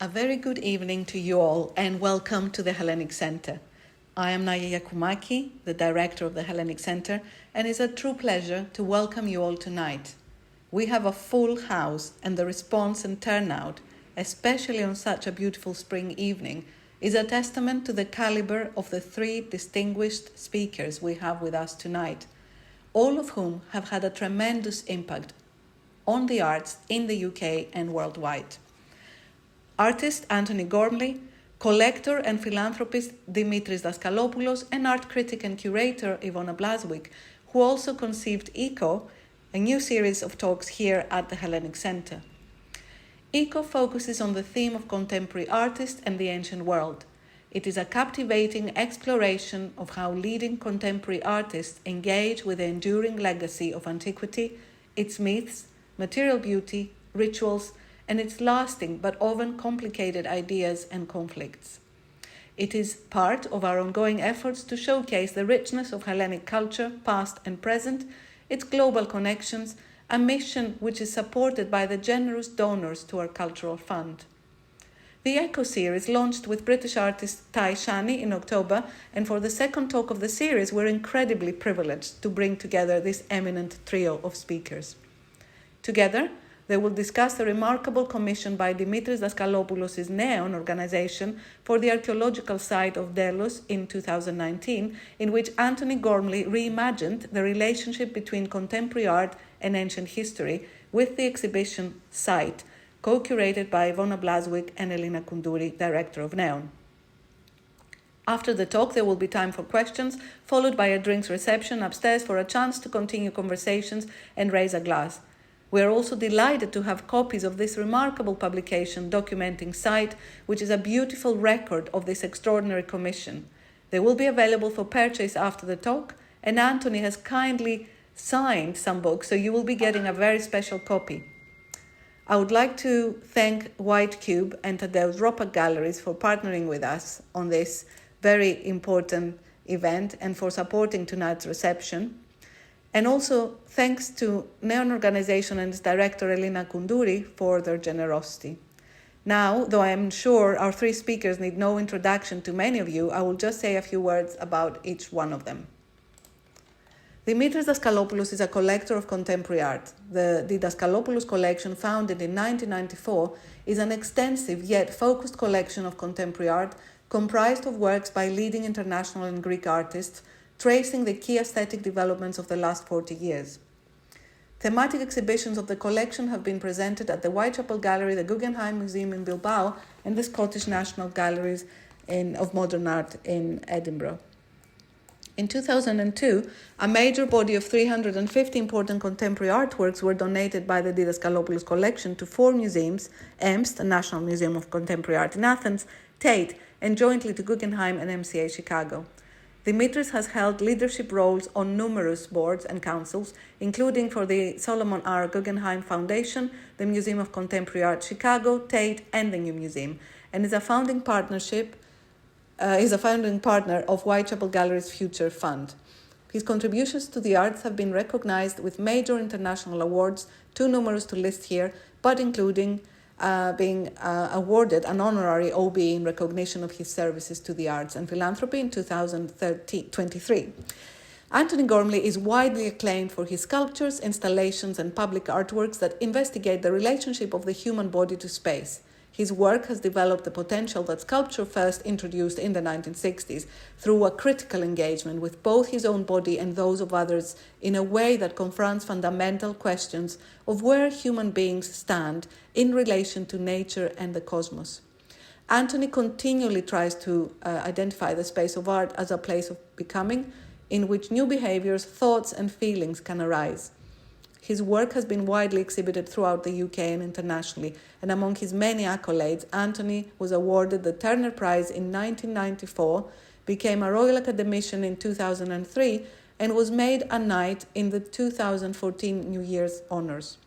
A very good evening to you all and welcome to the Hellenic Center. I am Naya Yakoumaki, the director of the Hellenic Center, and it's a true pleasure to welcome you all tonight. We have a full house and the response and turnout, especially on such a beautiful spring evening, is a testament to the caliber of the three distinguished speakers we have with us tonight, all of whom have had a tremendous impact on the arts in the UK and worldwide. Artist Antony Gormley, collector and philanthropist Dimitris Daskalopoulos, and art critic and curator Iwona Blazwick, who also conceived ECO, a new series of talks here at the Hellenic Center. ECO focuses on the theme of contemporary artists and the ancient world. It is a captivating exploration of how leading contemporary artists engage with the enduring legacy of antiquity, its myths, material beauty, rituals, and its lasting but often complicated ideas and conflicts. It is part of our ongoing efforts to showcase the richness of Hellenic culture, past and present, its global connections, a mission which is supported by the generous donors to our cultural fund. The ECO series launched with British artist Tai Shani in October, and for the second talk of the series, we're incredibly privileged to bring together this eminent trio of speakers. Together, they will discuss the remarkable commission by Dimitris Daskalopoulos' Neon organization for the archaeological site of Delos in 2019, in which Antony Gormley reimagined the relationship between contemporary art and ancient history with the exhibition site, co-curated by Iwona Blazwick and Elina Koundouri, director of Neon. After the talk, there will be time for questions, followed by a drinks reception upstairs for a chance to continue conversations and raise a glass. We are also delighted to have copies of this remarkable publication documenting site, which is a beautiful record of this extraordinary commission. They will be available for purchase after the talk, and Antony has kindly signed some books, so you will be getting a very special copy. I would like to thank White Cube and Tadeusz Ropak Galleries for partnering with us on this very important event and for supporting tonight's reception. And also thanks to Neon Organization and its director Elina Koundouri for their generosity. Now, though I am sure our three speakers need no introduction to many of you, I will just say a few words about each one of them. Dimitris Daskalopoulos is a collector of contemporary art. The Daskalopoulos collection, founded in 1994, is an extensive yet focused collection of contemporary art comprised of works by leading international and Greek artists, tracing the key aesthetic developments of the last 40 years. Thematic exhibitions of the collection have been presented at the Whitechapel Gallery, the Guggenheim Museum in Bilbao, and the Scottish National Galleries of Modern Art in Edinburgh. In 2002, a major body of 350 important contemporary artworks were donated by the Daskalopoulos collection to four museums: EMS, the National Museum of Contemporary Art in Athens, Tate, and jointly to Guggenheim and MCA Chicago. Dimitris has held leadership roles on numerous boards and councils, including for the Solomon R. Guggenheim Foundation, the Museum of Contemporary Art Chicago, Tate, and the New Museum, and is a founding partner of Whitechapel Gallery's Future Fund. His contributions to the arts have been recognized with major international awards, too numerous to list here, but including being awarded an honorary OB in recognition of his services to the arts and philanthropy in 2023. Antony Gormley is widely acclaimed for his sculptures, installations, and public artworks that investigate the relationship of the human body to space. His work has developed the potential that sculpture first introduced in the 1960s through a critical engagement with both his own body and those of others in a way that confronts fundamental questions of where human beings stand in relation to nature and the cosmos. Antony continually tries to identify the space of art as a place of becoming in which new behaviors, thoughts, and feelings can arise. His work has been widely exhibited throughout the UK and internationally, and among his many accolades, Antony was awarded the Turner Prize in 1994, became a Royal Academician in 2003, and was made a Knight in the 2014 New Year's Honours.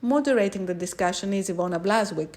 Moderating the discussion is Iwona Blazwick,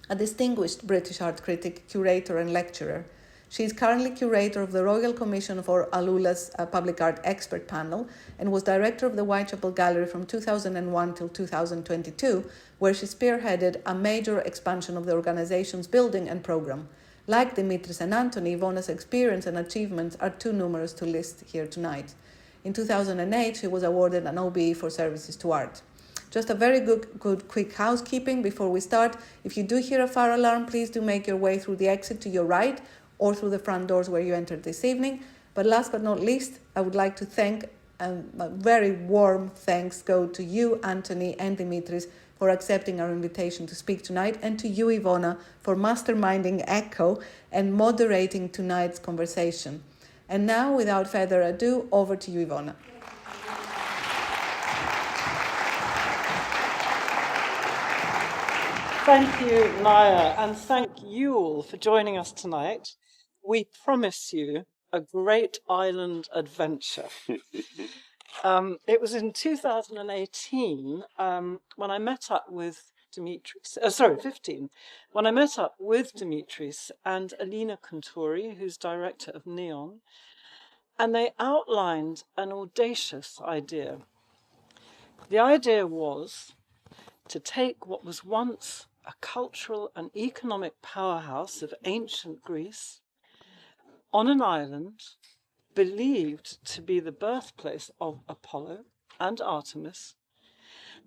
a distinguished British art critic, curator, and lecturer. She is currently curator of the Royal Commission for Alula's Public Art Expert Panel and was director of the Whitechapel Gallery from 2001 till 2022, where she spearheaded a major expansion of the organization's building and program. Like Dimitris and Antony, Iwona's experience and achievements are too numerous to list here tonight. In 2008, she was awarded an OBE for services to art. Just a very good quick housekeeping before we start. If you do hear a fire alarm, please do make your way through the exit to your right or through the front doors where you entered this evening. But last but not least, I would like to thank, a very warm thanks go to you, Antony and Dimitris, for accepting our invitation to speak tonight, and to you, Iwona, for masterminding Echo and moderating tonight's conversation. And now, without further ado, over to you, Iwona. Thank you, Naya, and thank you all for joining us tonight. We promise you a great island adventure. It was in 2018 when I met up with Dimitris, 15, when I met up with Dimitris and Alina Konturi, who's director of Neon, and they outlined an audacious idea. The idea was to take what was once a cultural and economic powerhouse of ancient Greece on an island believed to be the birthplace of Apollo and Artemis,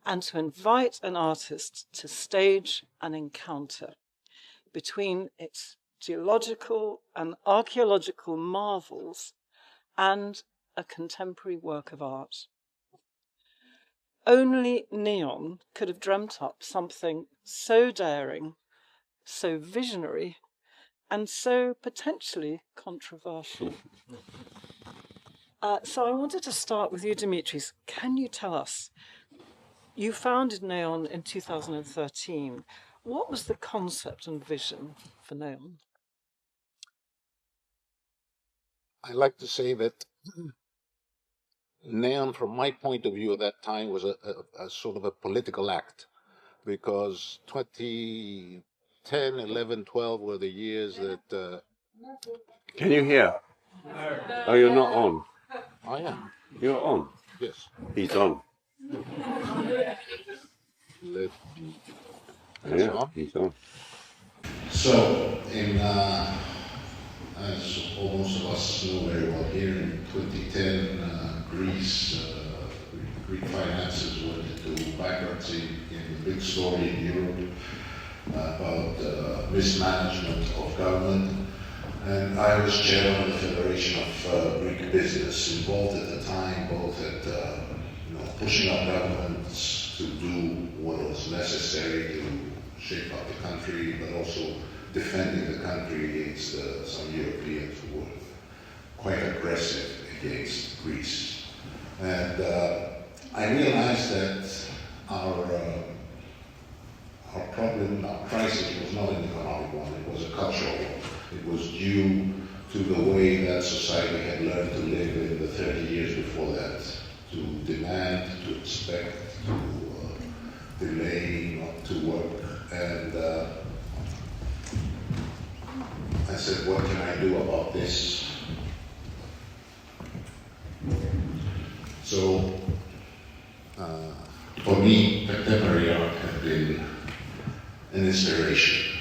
and to invite an artist to stage an encounter between its geological and archaeological marvels and a contemporary work of art. Only Neon could have dreamt up something so daring, so visionary, and so potentially controversial. So I wanted to start with you, Dimitris. Can you tell us, you founded Neon in 2013. What was the concept and vision for Neon? I like to say that Neon, from my point of view at that time, was a sort of a political act, because 2010, 11, 12 were the years that... Can you hear? Oh, you're not on. I am. You're on? Yes. He's on. He's on. So, as all most of us know very well here, in 2010, Greek finances went into bankruptcy in the big story in Europe about mismanagement of government. And I was chairman of the Federation of Greek Business, involved at the time both at pushing our governments to do what was necessary to shape up the country, but also defending the country against some Europeans who were quite aggressive against Greece. And I realized that our problem, our crisis, was not an economic one, it was a cultural one. It was due to the way that society had learned to live in the 30 years before that, to demand, to expect, to delay, not to work. And I said, what can I do about this? So, for me, contemporary art had been an inspiration.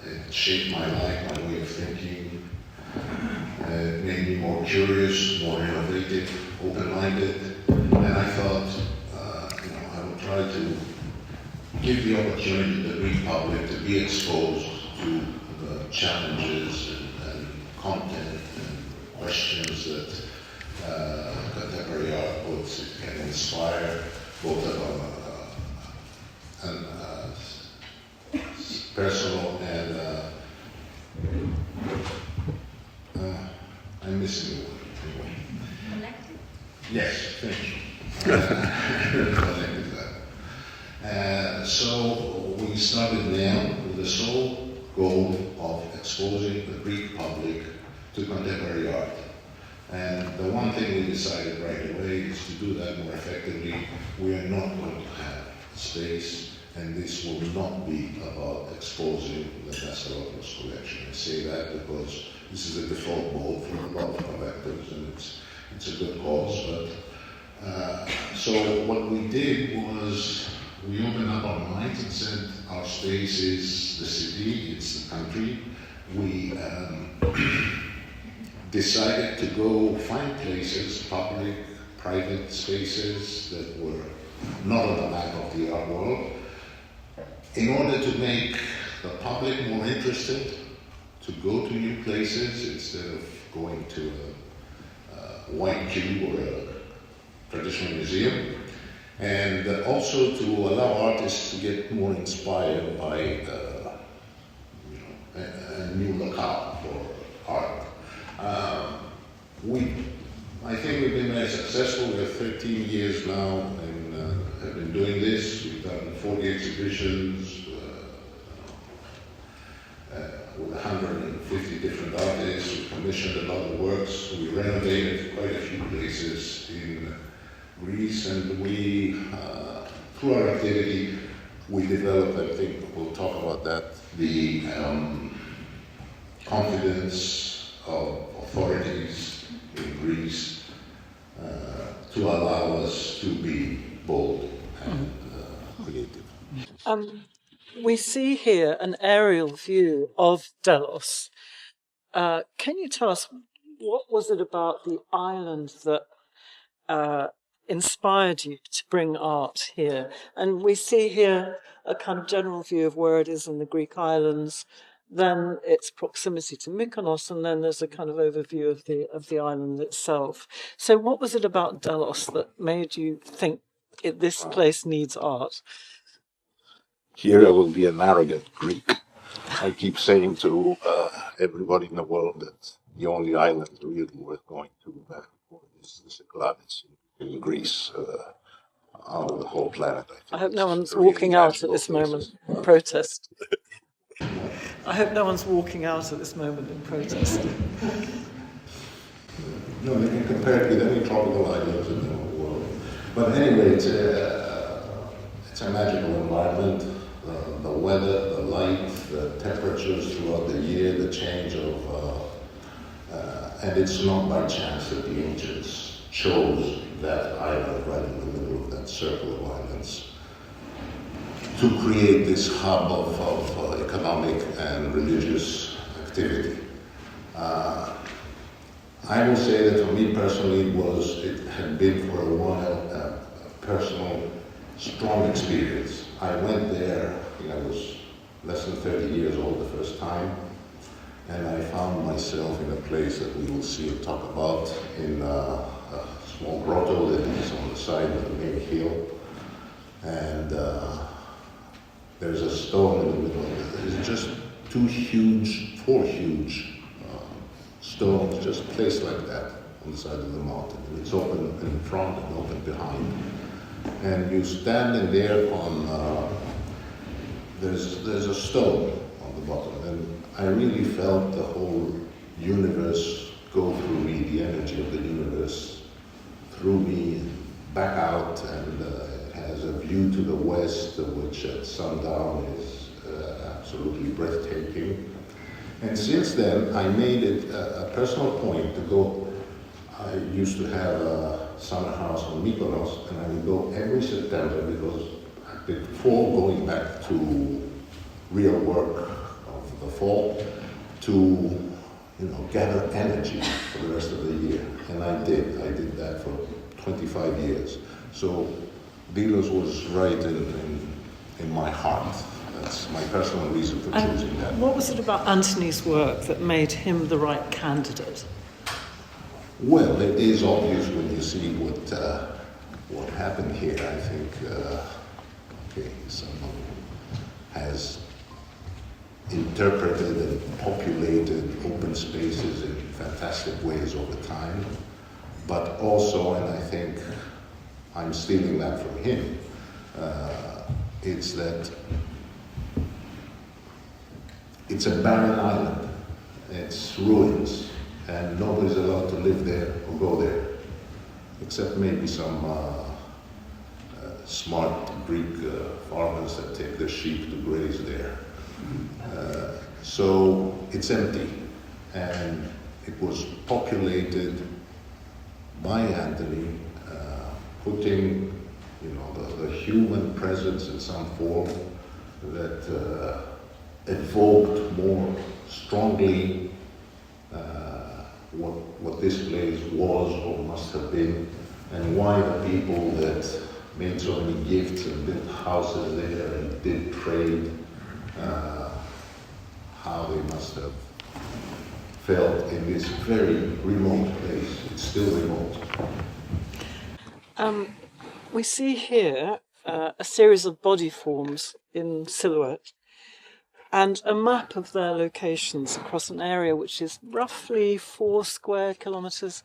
It shaped my life, my way of thinking. It made me more curious, more innovative, open-minded. And I thought, I would try to give the opportunity to the Greek public to be exposed to the challenges and content and questions that contemporary art puts. It can inspire both personal and I'm missing the word anyway. Collective? Yes, thank you. Connected that. So we started Neon with the sole goal of exposing the Greek public to contemporary art. And the one thing we decided right away is to do that more effectively. We are not going to have space, and this will not be about exposing the Daskalopoulos collection. I say that because this is a default mode for a lot of collectors, and it's a good cause. But so what we did was we opened up our minds and said our space is the city, it's the country. We decided to go find places, public, private spaces that were not on the map of the art world, in order to make the public more interested, to go to new places instead of going to a white cube or a traditional museum, and also to allow artists to get more inspired by a new locale for art. I think we've been very successful. We're 13 years now and have been doing this. We've done 40 exhibitions with 150 different artists. We commissioned a lot of works. We renovated quite a few places in Greece, and we, through our activity, we developed, I think we'll talk about that, the confidence of authorities in Greece to allow us to be bold and creative. We see here an aerial view of Delos. Can you tell us, what was it about the island that inspired you to bring art here? And we see here a kind of general view of where it is in the Greek islands, then its proximity to Mykonos, and then there's a kind of overview of the island itself. So what was it about Delos that made you think this place needs art? Here I will be an arrogant Greek. I keep saying to everybody in the world that the only island really worth going to is the Cyclades in Greece, out of the whole planet. I hope no one's walking out at this moment in protest. I hope no one's walking out at this moment in protest. No, they can compare it with any tropical islands in the whole world. But anyway, it's a magical environment. The weather, the light, the temperatures throughout the year, the change of... and it's not by chance that the ancients chose that island right in the middle of that circle of islands to create this hub of economic and religious activity. I will say that for me personally, it had been for a while a personal, strong experience. I went there, I was less than 30 years old the first time, and I found myself in a place that we will see and talk about, in a small grotto that is on the side of the main hill. And there's a stone in the middle of it. There's just four huge stones just placed like that on the side of the mountain. And it's open in front and open behind. And you standing there on, there's a stone on the bottom. And I really felt the whole universe go through me, the energy of the universe through me, back out, and it has a view to the west, which at sundown is absolutely breathtaking. And since then, I made it a personal point to go. I used to have a summer house on Mykonos, and I would go every September because before going back to real work of the fall, to gather energy for the rest of the year. And I did that for 25 years. So Delos was right in my heart. That's my personal reason for choosing that. What was it about Antony's work that made him the right candidate? Well, it is obvious when you see what happened here. I think someone has interpreted and populated open spaces in fantastic ways over time, but also, and I think I'm stealing that from him, it's that it's a barren island, it's ruins, and nobody's allowed to live there or go there, except maybe some smart Greek farmers that take their sheep to graze there. So it's empty, and it was populated by Antony, putting, you know, the human presence in some form that evoked more strongly what this place was or must have been, and why the people that made so many gifts and built houses there and did trade, how they must have felt in this very remote place. It's still remote. We see here a series of body forms in silhouette and a map of their locations across an area which is roughly 4 square kilometres.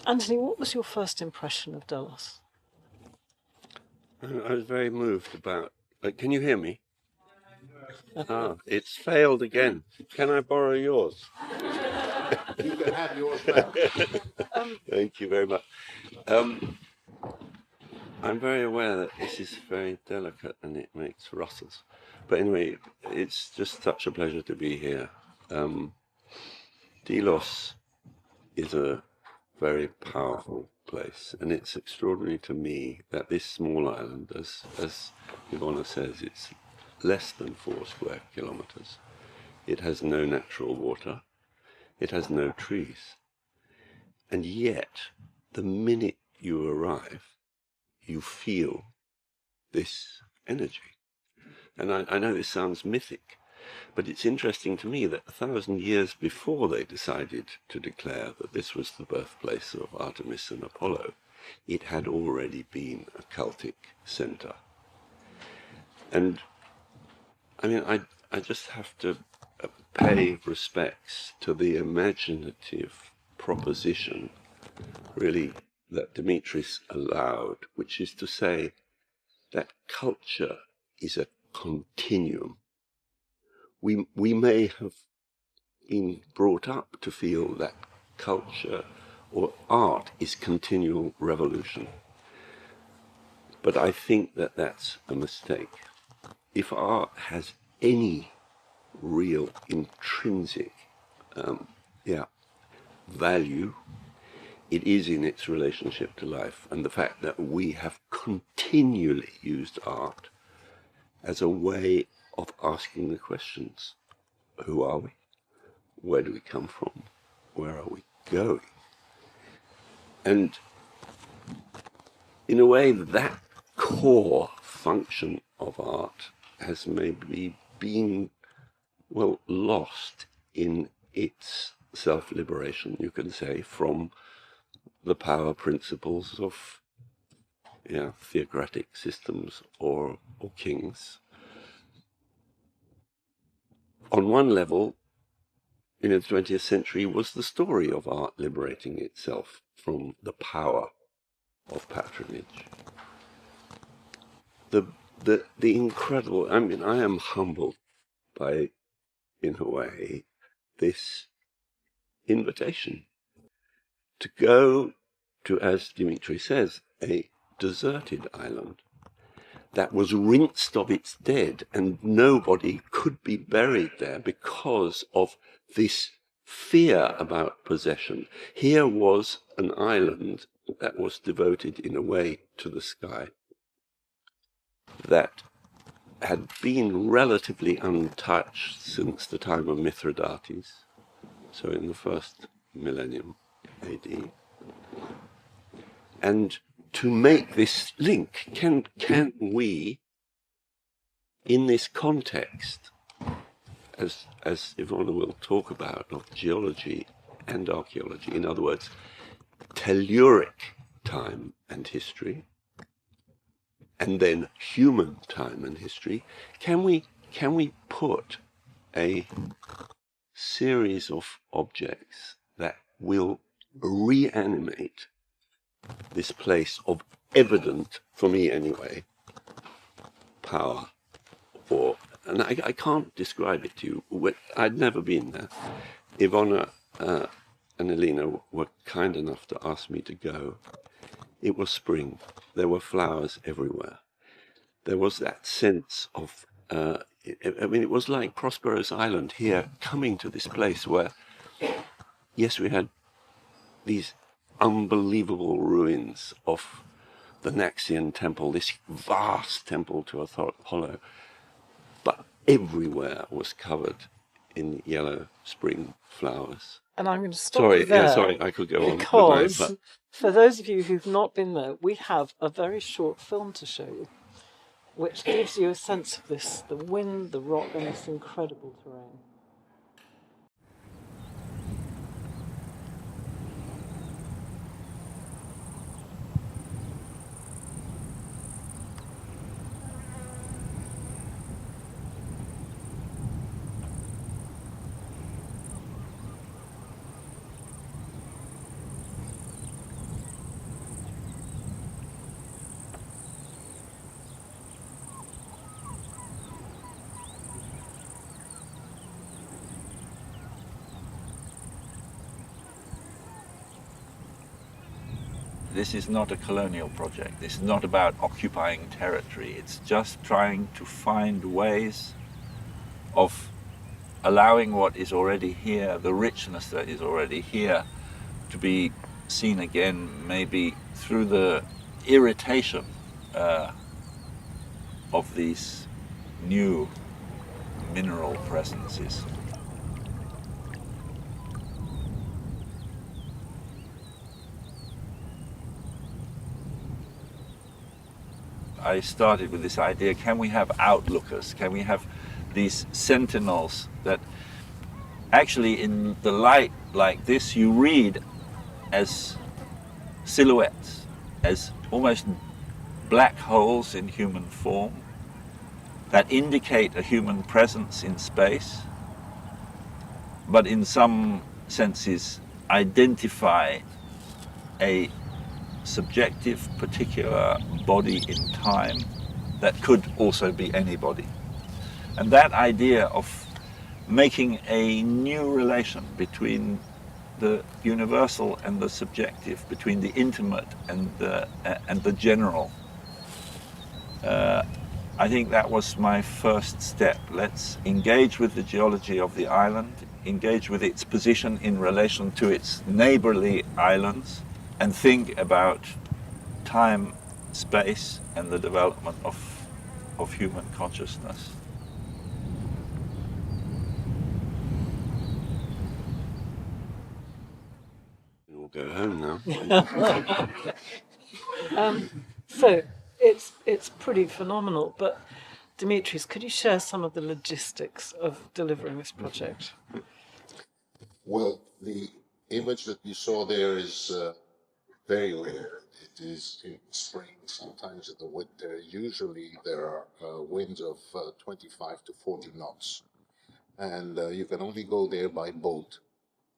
Antony, what was your first impression of Delos? I was very moved about... can you hear me? It's failed again. Can I borrow yours? You can have yours back. Thank you very much. I'm very aware that this is very delicate and it makes rustles. But anyway, it's just such a pleasure to be here. Delos is a very powerful place, and it's extraordinary to me that this small island, as Iwona says, it's less than 4 square kilometers. It has no natural water. It has no trees. And yet, the minute you arrive, you feel this energy. And I know this sounds mythic, but it's interesting to me that 1,000 years before they decided to declare that this was the birthplace of Artemis and Apollo, it had already been a cultic center. And I mean, I just have to pay respects to the imaginative proposition, really, that Dimitris allowed, which is to say that culture is a continuum. We may have been brought up to feel that culture or art is continual revolution. But I think that that's a mistake. If art has any real intrinsic value, it is in its relationship to life, and the fact that we have continually used art as a way of asking the questions: who are we? Where do we come from? Where are we going? And in a way, that core function of art has maybe been, well, lost in its self-liberation, you can say, from the power principles of theocratic systems or kings. On one level, in the 20th century, was the story of art liberating itself from the power of patronage. The incredible, I mean, I am humbled by, in a way, this invitation to go to, as Dimitris says, a deserted island that was rinsed of its dead, and nobody could be buried there because of this fear about possession. Here was an island that was devoted in a way to the sky, that had been relatively untouched since the time of Mithridates, so in the first millennium AD. And to make this link, can we, in this context, as Iwona will talk about, of geology and archaeology, in other words, telluric time and history, and then human time and history, can we put a series of objects that will reanimate this place of evident, for me anyway, power? And I can't describe it to you. I'd never been there. Iwona and Elena were kind enough to ask me to go. It was spring. There were flowers everywhere. There was that sense of I mean, it was like Prospero's Island here, coming to this place where, yes, we had these unbelievable ruins of the Naxian temple, this vast temple to Apollo, but everywhere was covered in yellow spring flowers. And I'm going to stop there. Sorry, I could go on. Because for those of you who've not been there, we have a very short film to show you, which gives you a sense of this, the wind, the rock, and this incredible terrain. This is not a colonial project. This is not about occupying territory. It's just trying to find ways of allowing what is already here, the richness that is already here, to be seen again, maybe through the irritation of these new mineral presences. I started with this idea, can we have outlookers? Can we have these sentinels that actually in the light like this you read as silhouettes, as almost black holes in human form that indicate a human presence in space, but in some senses identify a subjective, particular body in time that could also be anybody. And that idea of making a new relation between the universal and the subjective, between the intimate and the general, I think that was my first step. Let's engage with the geology of the island, engage with its position in relation to its neighborly islands, and think about time, space, and the development of human consciousness. We'll go home now. So it's pretty phenomenal, but Dimitris, could you share some of the logistics of delivering this project? Well, the image that you saw there is very rare. It is in spring, sometimes in the winter. Usually there are winds of 25 to 40 knots. And you can only go there by boat,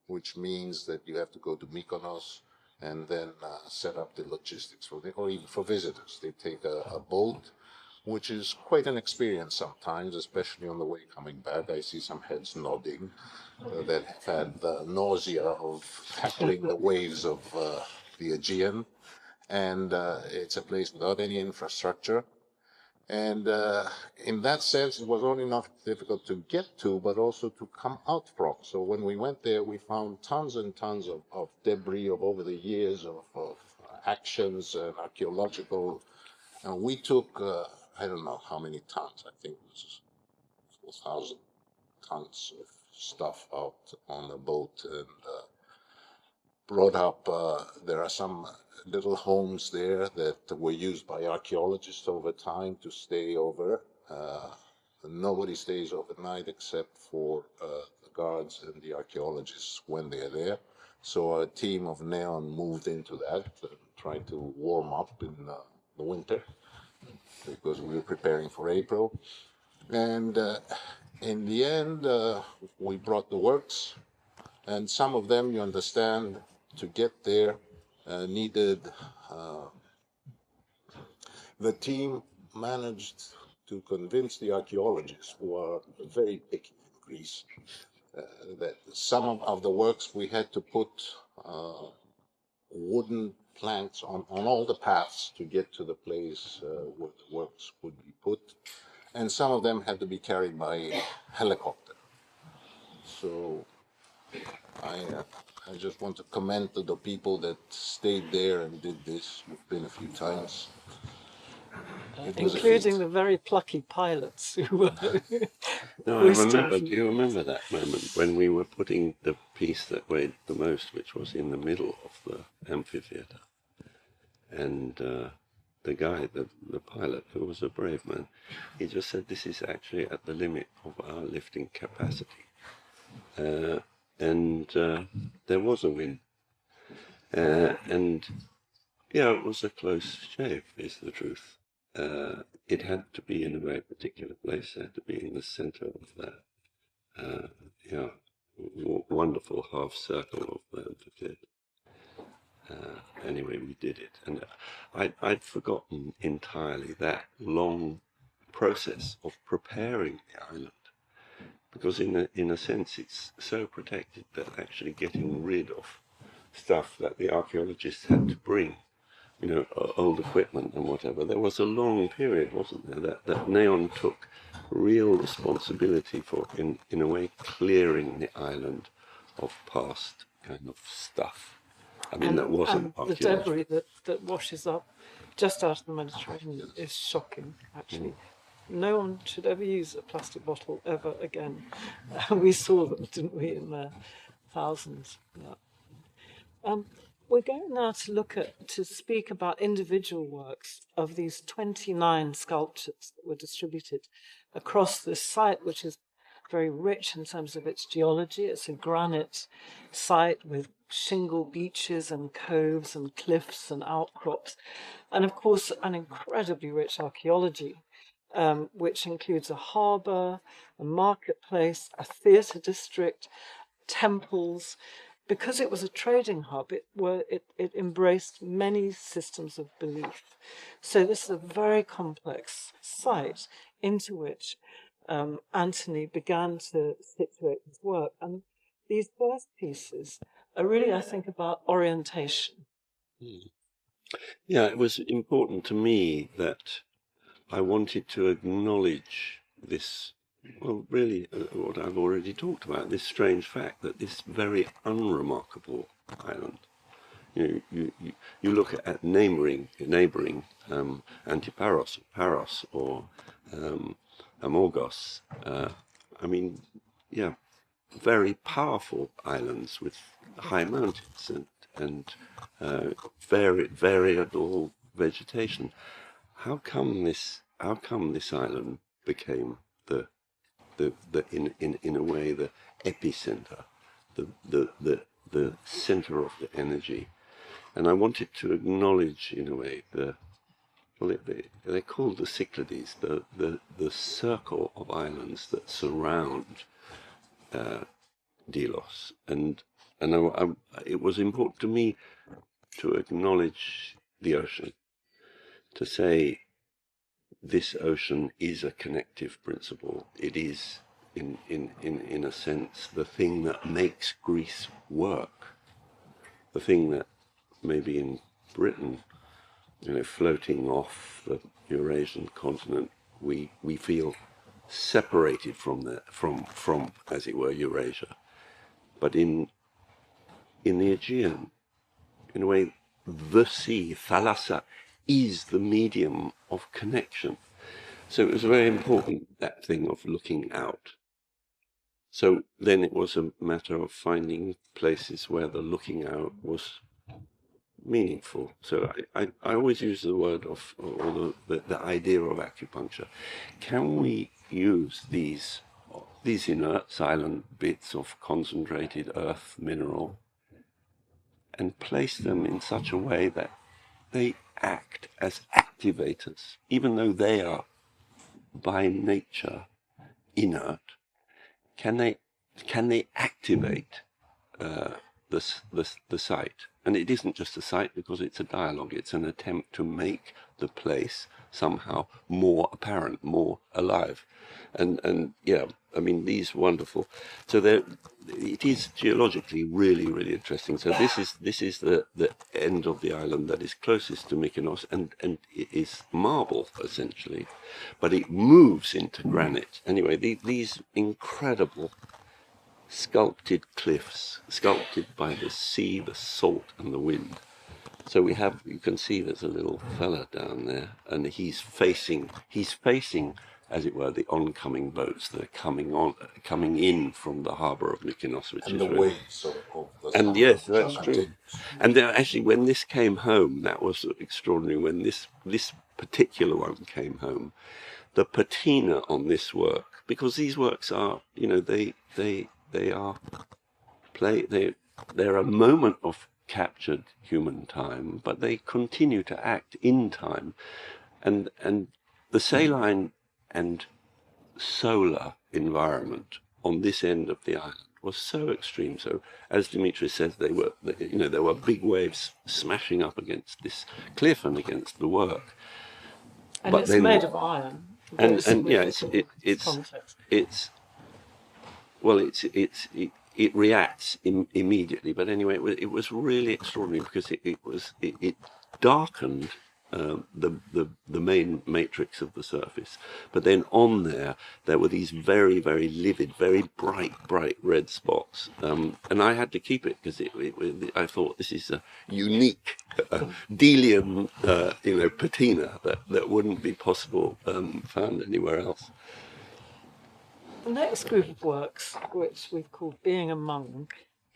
which means that you have to go to Mykonos and then set up the logistics for or even for visitors. They take a boat, which is quite an experience sometimes, especially on the way coming back. I see some heads nodding that have had the nausea of tackling the waves of the Aegean. And it's a place without any infrastructure. And in that sense, it was only not difficult to get to, but also to come out from. So when we went there, we found tons and tons of debris of over the years of actions and archaeological. And we took, I don't know how many tons, I think it was 4,000 tons of stuff out on the boat and brought up, there are some little homes there that were used by archaeologists over time to stay over. Nobody stays overnight except for the guards and the archaeologists when they're there. So a team of Neon moved into that and tried to warm up in the winter because we were preparing for April. And in the end, we brought the works, and some of them, you understand, to get there needed, the team managed to convince the archaeologists, who are very picky in Greece, that some of the works we had to put wooden planks on all the paths to get to the place where the works would be put. and some of them had to be carried by helicopter. So I just want to commend to the people that stayed there and did this. We've been a few times. Including the very plucky pilots who were. No, I remember. Do you remember that moment when we were putting the piece that weighed the most, which was in the middle of the amphitheater, and the guy, the pilot, who was a brave man, he just said, "This is actually at the limit of our lifting capacity," and there was a wind, and yeah, it was a close shave, is the truth. It had to be in a very particular place. It had to be in the center of that, wonderful half circle of the amphitheater. Anyway, we did it, and I'd forgotten entirely that long process of preparing the island, because in a sense it's so protected that actually getting rid of stuff that the archaeologists had to bring, old equipment and whatever. There was a long period, wasn't there, that Neon took real responsibility for, in a way, clearing the island of past kind of stuff. I mean, that wasn't archaeology. The debris that washes up just out of the Mediterranean is shocking, actually. No one should ever use a plastic bottle ever again. We saw them, didn't we, in their thousands. Yeah. We're going now to speak about individual works of these 29 sculptures that were distributed across this site, which is very rich in terms of its geology. It's a granite site with shingle beaches and coves and cliffs and outcrops, and of course an incredibly rich archaeology, which includes a harbour, a marketplace, a theatre district, temples. Because it was a trading hub, it embraced many systems of belief. So this is a very complex site into which Antony began to situate his work. And these first pieces are really, I think, about orientation. Yeah, it was important to me that I wanted to acknowledge this. Well, really, what I've already talked about, this strange fact that this very unremarkable island, you look at neighbouring Antiparos, Paros, or Amorgos. I mean, yeah, very powerful islands with high mountains and variable vegetation. How come this island became in a way the epicenter, the center of the energy? And I wanted to acknowledge, in a way, they're called the Cyclades, the circle of islands that surround Delos, and it was important to me to acknowledge the ocean, to say this ocean is a connective principle. It is, in a sense, the thing that makes Greece work, the thing that maybe in Britain, floating off the Eurasian continent, we feel separated from as it were, Eurasia. But in the Aegean, in a way, the sea, thalassa, is the medium of connection. So it was very important, that thing of looking out. So then it was a matter of finding places where the looking out was meaningful. So I always use the word of, or the idea of acupuncture. Can we use these inert, silent bits of concentrated earth mineral and place them in such a way that they act as activators, even though they are by nature inert? Can they activate the site? And it isn't just a site, because it's a dialogue. It's an attempt to make the place somehow more apparent, more alive. And yeah, I mean, these wonderful. So it is geologically really, really interesting. So this is the end of the island that is closest to Mykonos, and it is marble essentially, but it moves into granite. Anyway, these incredible sculpted cliffs, sculpted by the sea, the salt, and the wind. So you can see there's a little fella down there, and he's facing, as it were, the oncoming boats that are coming in from the harbour of Mykonos, which And is the really, waves of the and yes, that's true. And actually, when this came home, that was extraordinary. When this particular one came home, the patina on this work, because these works are, they're a moment of captured human time, but they continue to act in time, and the saline and solar environment on this end of the island was so extreme. So, as Dimitris says, there were big waves smashing up against this cliff and against the work. And but it's then, made of iron. And yeah, it reacts immediately. But anyway, it was really extraordinary because it darkened the main matrix of the surface. But then on there were these very, very livid, very bright red spots. And I had to keep it because I thought this is a unique Delian, patina that wouldn't be possible found anywhere else. The next group of works, which we've called Being Among,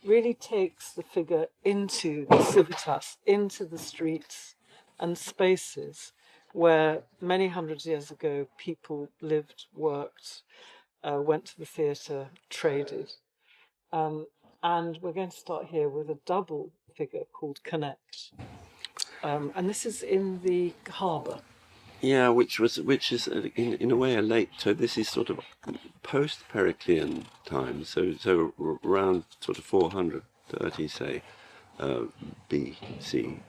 really takes the figure into the civitas, into the streets and spaces where many hundreds of years ago people lived, worked, went to the theatre, traded. And we're going to start here with a double figure called Connect. And this is in the harbour. Yeah, which is in a way a late. So this is sort of post-Periclean times. So around sort of 430, say, BC,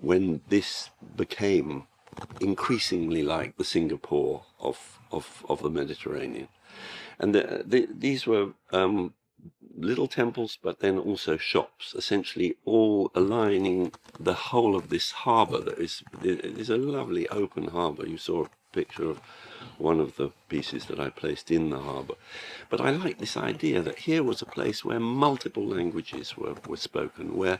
when this became increasingly like the Singapore of the Mediterranean, and these were little temples, but then also shops, essentially all aligning the whole of this harbour. That is a lovely open harbour. You saw a picture of one of the pieces that I placed in the harbour. But I like this idea that here was a place where multiple languages were spoken, where,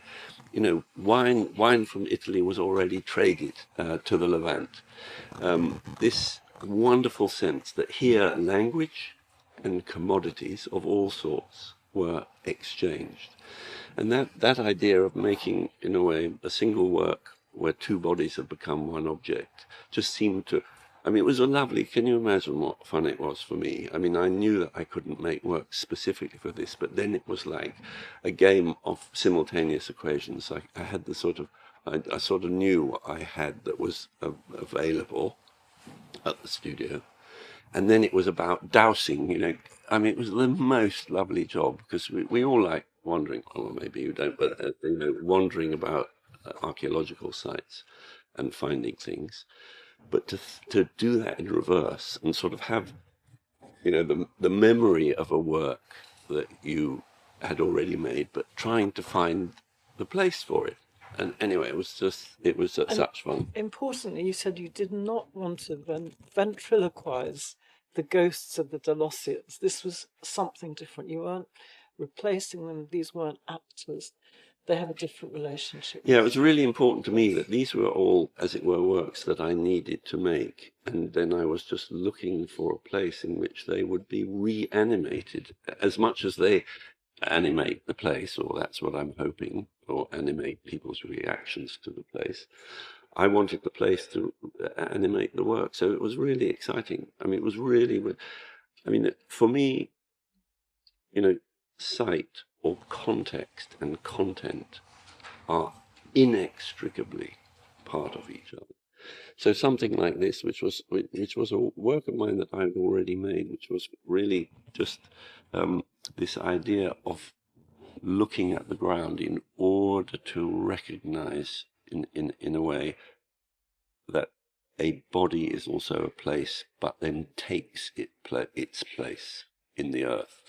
wine from Italy was already traded to the Levant. This wonderful sense that here language and commodities of all sorts were exchanged. And that idea of making, in a way, a single work where two bodies have become one object just seemed to, it was a lovely, can you imagine what fun it was for me? I knew that I couldn't make work specifically for this, but then it was like a game of simultaneous equations. I had the I sort of knew what I had that was available at the studio. And then it was about dowsing, it was the most lovely job because we all like wandering, or maybe you don't, but, wandering about archaeological sites and finding things. But to do that in reverse and sort of have, the memory of a work that you had already made, but trying to find the place for it. And anyway, it was such fun. Importantly, you said you did not want to ventriloquize the ghosts of the Delosians. This was something different. You weren't replacing them. These weren't actors. They have a different relationship. Yeah, it was really important to me that these were all, as it were, works that I needed to make. And then I was just looking for a place in which they would be reanimated as much as they animate the place, or that's what I'm hoping, or animate people's reactions to the place. I wanted the place to animate the work, so it was really exciting. It was really, for me, sight or context and content are inextricably part of each other. So something like this, which was a work of mine that I'd already made, which was really just this idea of looking at the ground in order to recognize, in a way, that a body is also a place, but then takes its place in the earth.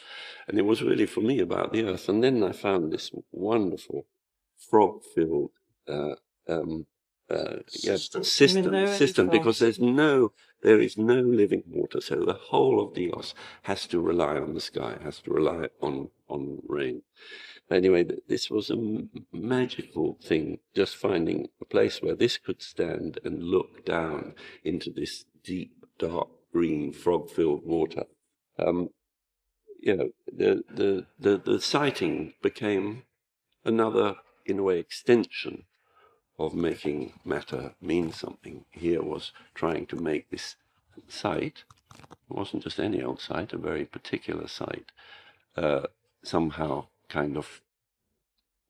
And it was really for me about the earth. And then I found this wonderful frog-filled system, because there is no living water. So the whole of Delos has to rely on the sky, has to rely on rain. Anyway, this was a magical thing, just finding a place where this could stand and look down into this deep, dark green, frog-filled water. The sighting became another, in a way, extension of making matter mean something. Here was trying to make this site, it wasn't just any old site, a very particular site, somehow kind of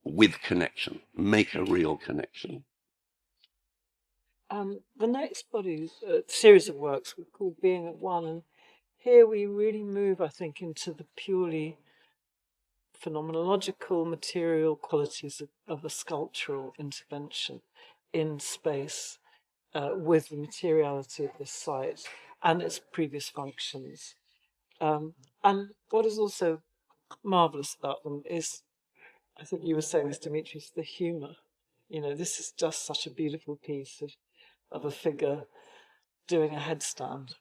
with connection, make a real connection. The next body, series of works, we call Being at One, and here we really move, I think, into the purely phenomenological, material qualities of a sculptural intervention in space with the materiality of this site and its previous functions. And what is also marvellous about them is, I think you were saying this, Dimitris, the humour. You know, this is just such a beautiful piece of a figure doing a headstand.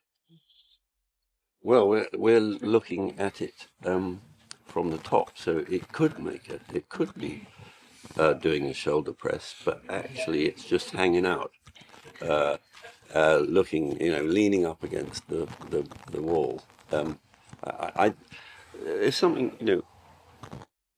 Well, we're looking at it from the top, so it could be doing a shoulder press, but actually it's just hanging out, looking, leaning up against the wall. There's something,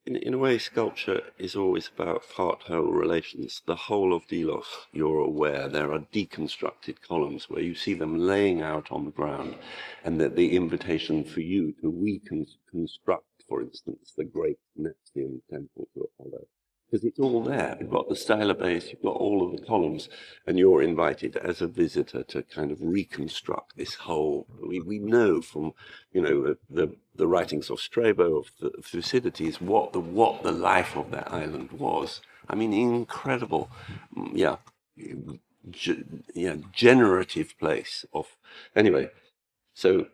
in a way, sculpture is always about part-whole relations. The whole of Delos, you're aware, there are deconstructed columns where you see them laying out on the ground, and that the invitation for you to reconstruct, for instance, the great Neptune temple to Apollo, because it's all there. You've got the styla base, you've got all of the columns, and you're invited as a visitor to kind of reconstruct this whole. We know from, the writings of Strabo, of Thucydides, what the life of that island was. I mean, incredible, generative place of. Anyway, so.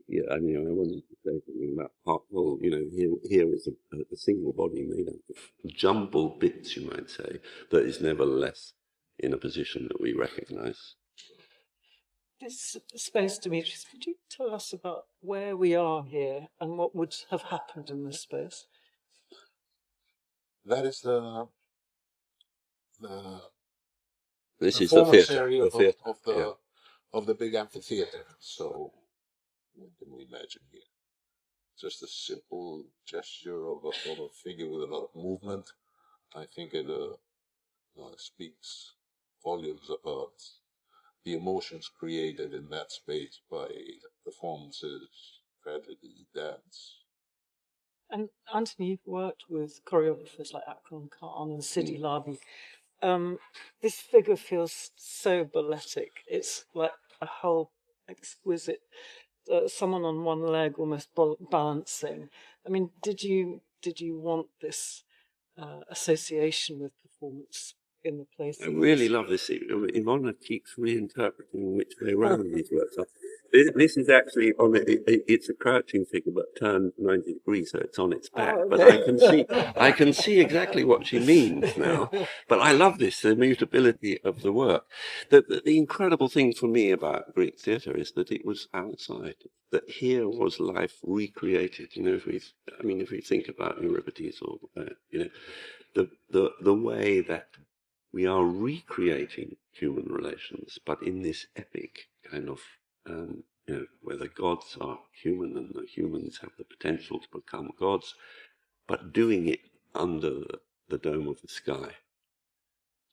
Yeah, I wanted to say something about part. Well, here is a single body made up of jumbled bits, you might say, that is nevertheless in a position that we recognise. This space, Dimitris, could you tell us about where we are here and what would have happened in this space? That is the theatre area of the big amphitheater. So what can we imagine here? Just a simple gesture of a figure with a lot of movement. I think it speaks volumes about the emotions created in that space by performances, tragedy, dance. And Antony, you've worked with choreographers like Akron Khan and Sidi Labi. This figure feels so balletic. It's like a whole exquisite, someone on one leg almost balancing. I mean, did you want this association with performance in the place? I really love this. Iwona keeps reinterpreting which way around these works are. This is actually it's a crouching figure, but turned 90 degrees, so it's on its back. Oh, but I can see exactly what she means now. But I love this, the mutability of the work. The incredible thing for me about Greek theatre is that it was outside. That here was life recreated. If we think about Euripides or the way that we are recreating human relations, but in this epic kind of, where the gods are human and the humans have the potential to become gods, but doing it under the dome of the sky.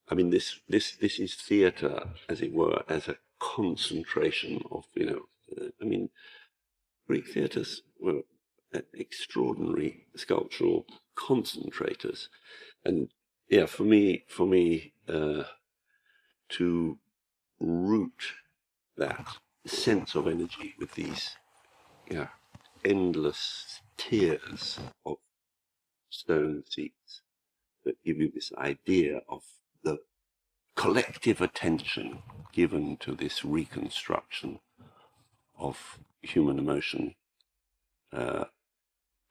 I mean, this is theatre, as it were, as a concentration of, Greek theatres were extraordinary sculptural concentrators, and yeah, for me, to root that sense of energy with these, endless tiers of stone seats that give you this idea of the collective attention given to this reconstruction of human emotion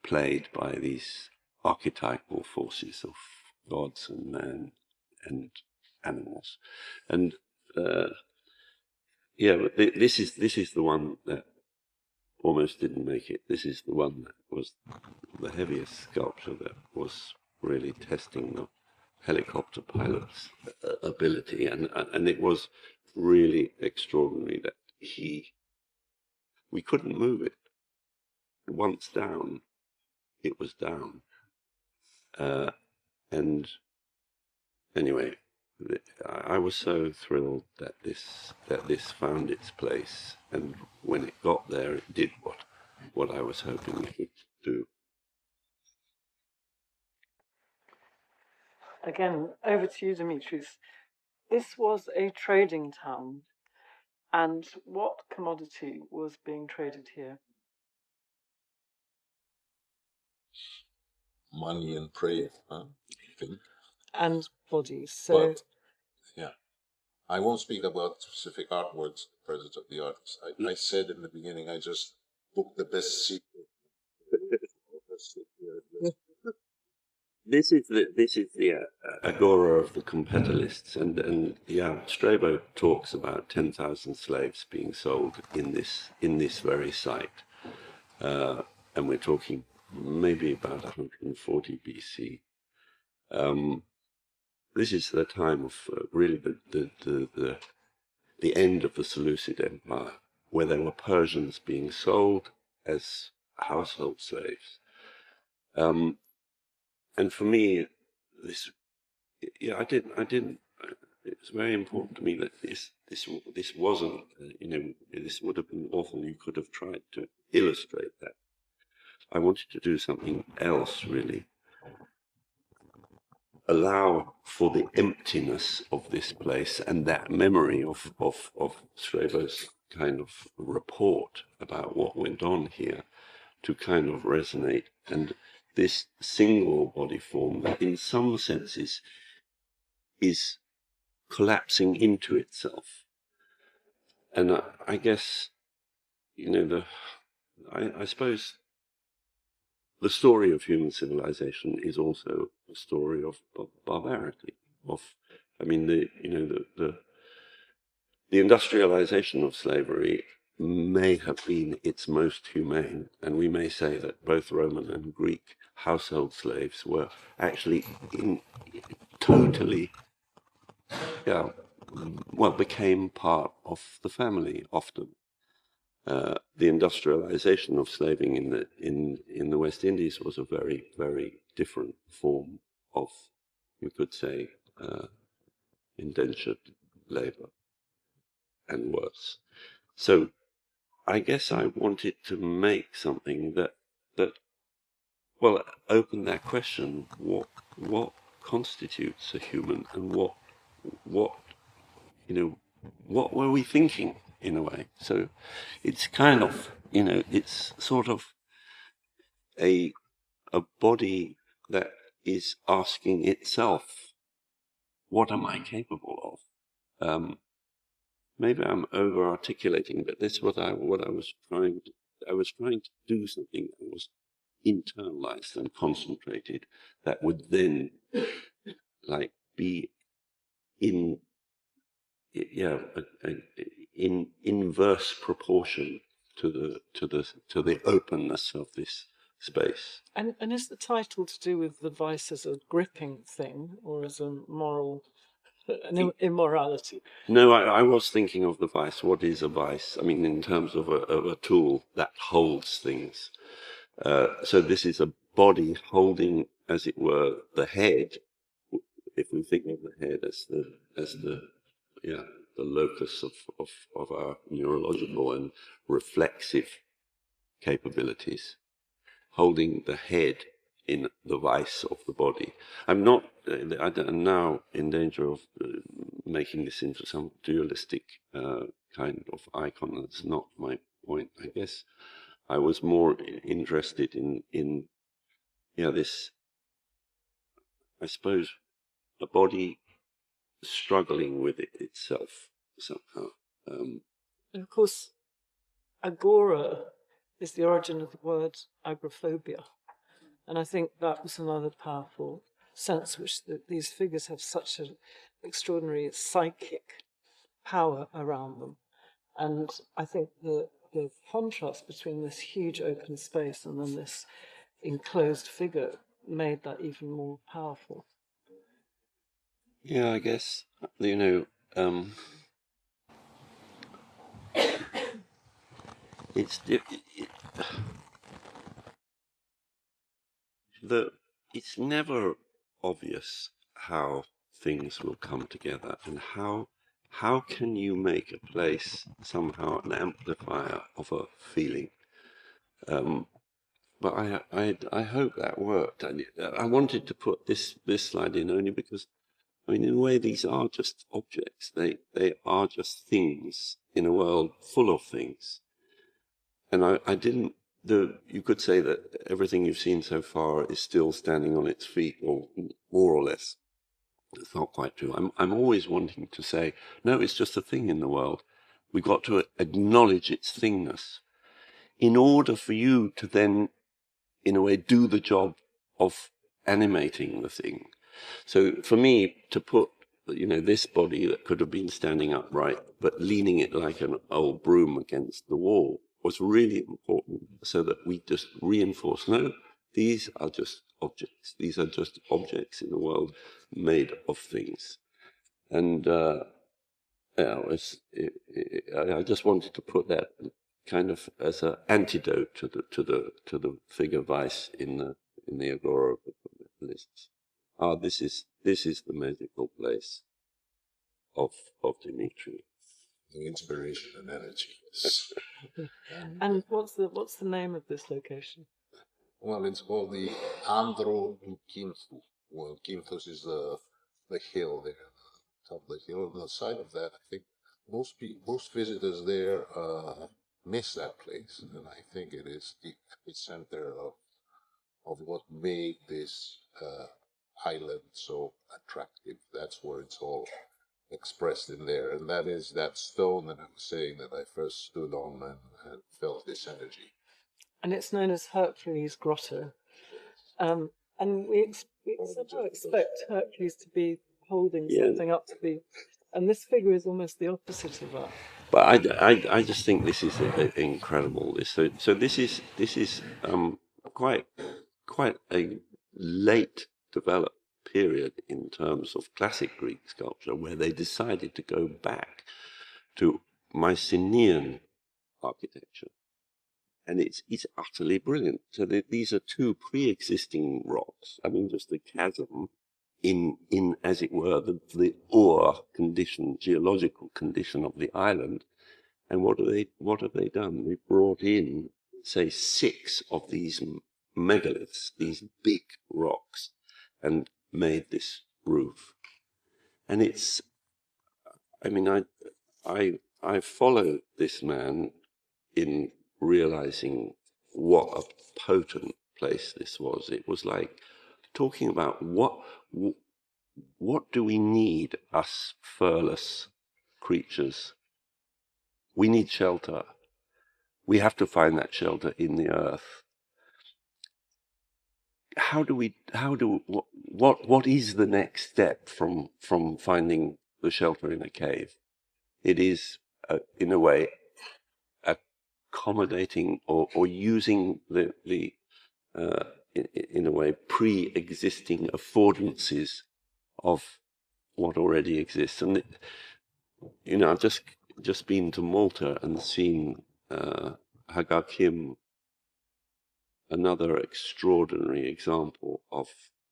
played by these archetypal forces of gods and man and animals. And yeah, but this is the one that almost didn't make it. This is the one that was the heaviest sculpture that was really testing the helicopter pilot's ability, and it was really extraordinary that we couldn't move it. Once down, it was down. And anyway, I was so thrilled that this found its place, and when it got there, it did what I was hoping it would do. Again, over to you, Dimitris. This was a trading town, and what commodity was being traded here? Money and prey, I think. And bodies. So, But, yeah. I won't speak about specific artworks, presence of the artist. I said in the beginning, I just booked the best sequel. This is the agora of the competitalists, and yeah, Strabo talks about 10,000 slaves being sold in this very site, and we're talking maybe about 140 BC. This is the time of really the end of the Seleucid Empire, where there were Persians being sold as household slaves. And for me, this, yeah, I didn't. It was very important to me that this wasn't, this would have been awful. You could have tried to illustrate that. I wanted to do something else, really. Allow for the emptiness of this place and that memory of Strabo's kind of report about what went on here to kind of resonate. And this single body form that in some senses is collapsing into itself. And I guess, I suppose the story of human civilization is also a story of barbarity. The industrialization of slavery may have been its most humane, and we may say that both Roman and Greek household slaves were actually totally, became part of the family often. The industrialization of slaving in the West Indies was a very, very different form of, you could say, indentured labor and worse. So I guess I wanted to make something that open that question: what constitutes a human, and what were we thinking, in a way? So it's kind of, it's sort of a body that is asking itself, what am I capable of? Maybe I'm over articulating, but that's what I was trying to. I was trying to do something that was internalized and concentrated, that would then be in inverse proportion to the openness of this space. and is the title to do with the vice as a gripping thing, or as a moral immorality? No, I was thinking of the vice. What is a vice? I mean, in terms of a tool that holds things. So this is a body holding, as it were, the head. If we think of the head as the locus of our neurological and reflexive capabilities, holding the head in the vice of the body. I'm now in danger of making this into some dualistic kind of icon. That's not my point. I guess I was more interested in this, I suppose, a body struggling with it itself somehow. And of course, agora is the origin of the word agoraphobia. And I think that was another powerful sense which these figures have such an extraordinary psychic power around them. And I think the contrast between this huge open space and then this enclosed figure made that even more powerful. Yeah, I guess, it's never obvious how things will come together, and how can you make a place somehow an amplifier of a feeling. But I hope that worked. I wanted to put this slide in only because, I mean, in a way, these are just objects. They are just things in a world full of things. And I didn't. You could say that everything you've seen so far is still standing on its feet, or more or less. It's not quite true. I'm always wanting to say, no, it's just a thing in the world. We've got to acknowledge its thingness in order for you to then, in a way, do the job of animating the thing. So for me, to put, this body that could have been standing upright, but leaning it like an old broom against the wall, was really important, so that we just reinforce, no, these are just objects. These are just objects in the world made of things. And I just wanted to put that kind of as an antidote to the figure vice in the agora of the lists. This is the magical place of Dimitri. The inspiration and energy. And what's the name of this location? Well, it's called the Andro Kynthou. Well, Kynthos is the hill there, top of the hill. On the side of that, I think most visitors there miss that place, and I think it is the epicenter of what made this island so attractive. That's where it's all expressed in there, and that is that stone that I was saying that I first stood on and felt this energy. And it's known as Hercules Grotto. And we somehow expect Hercules to be holding something up to be, and this figure is almost the opposite of that. But I just think this is incredible. So this is quite a late developed period in terms of classic Greek sculpture, where they decided to go back to Mycenaean architecture, and it's utterly brilliant. So these are two pre-existing rocks. I mean, just a chasm in as it were the ore condition, geological condition of the island. And what have they done? They brought in, say, 6 of these megaliths, these big rocks, and made this roof. And it's, I mean, I followed this man in realizing what a potent place this was. It was like talking about what do we need, us furless creatures? We need shelter. We have to find that shelter in the earth. What is the next step from finding the shelter in a cave? It is, in a way, accommodating or using the in a way, pre-existing affordances of what already exists. And I've just been to Malta and seen Hagar Kim, another extraordinary example of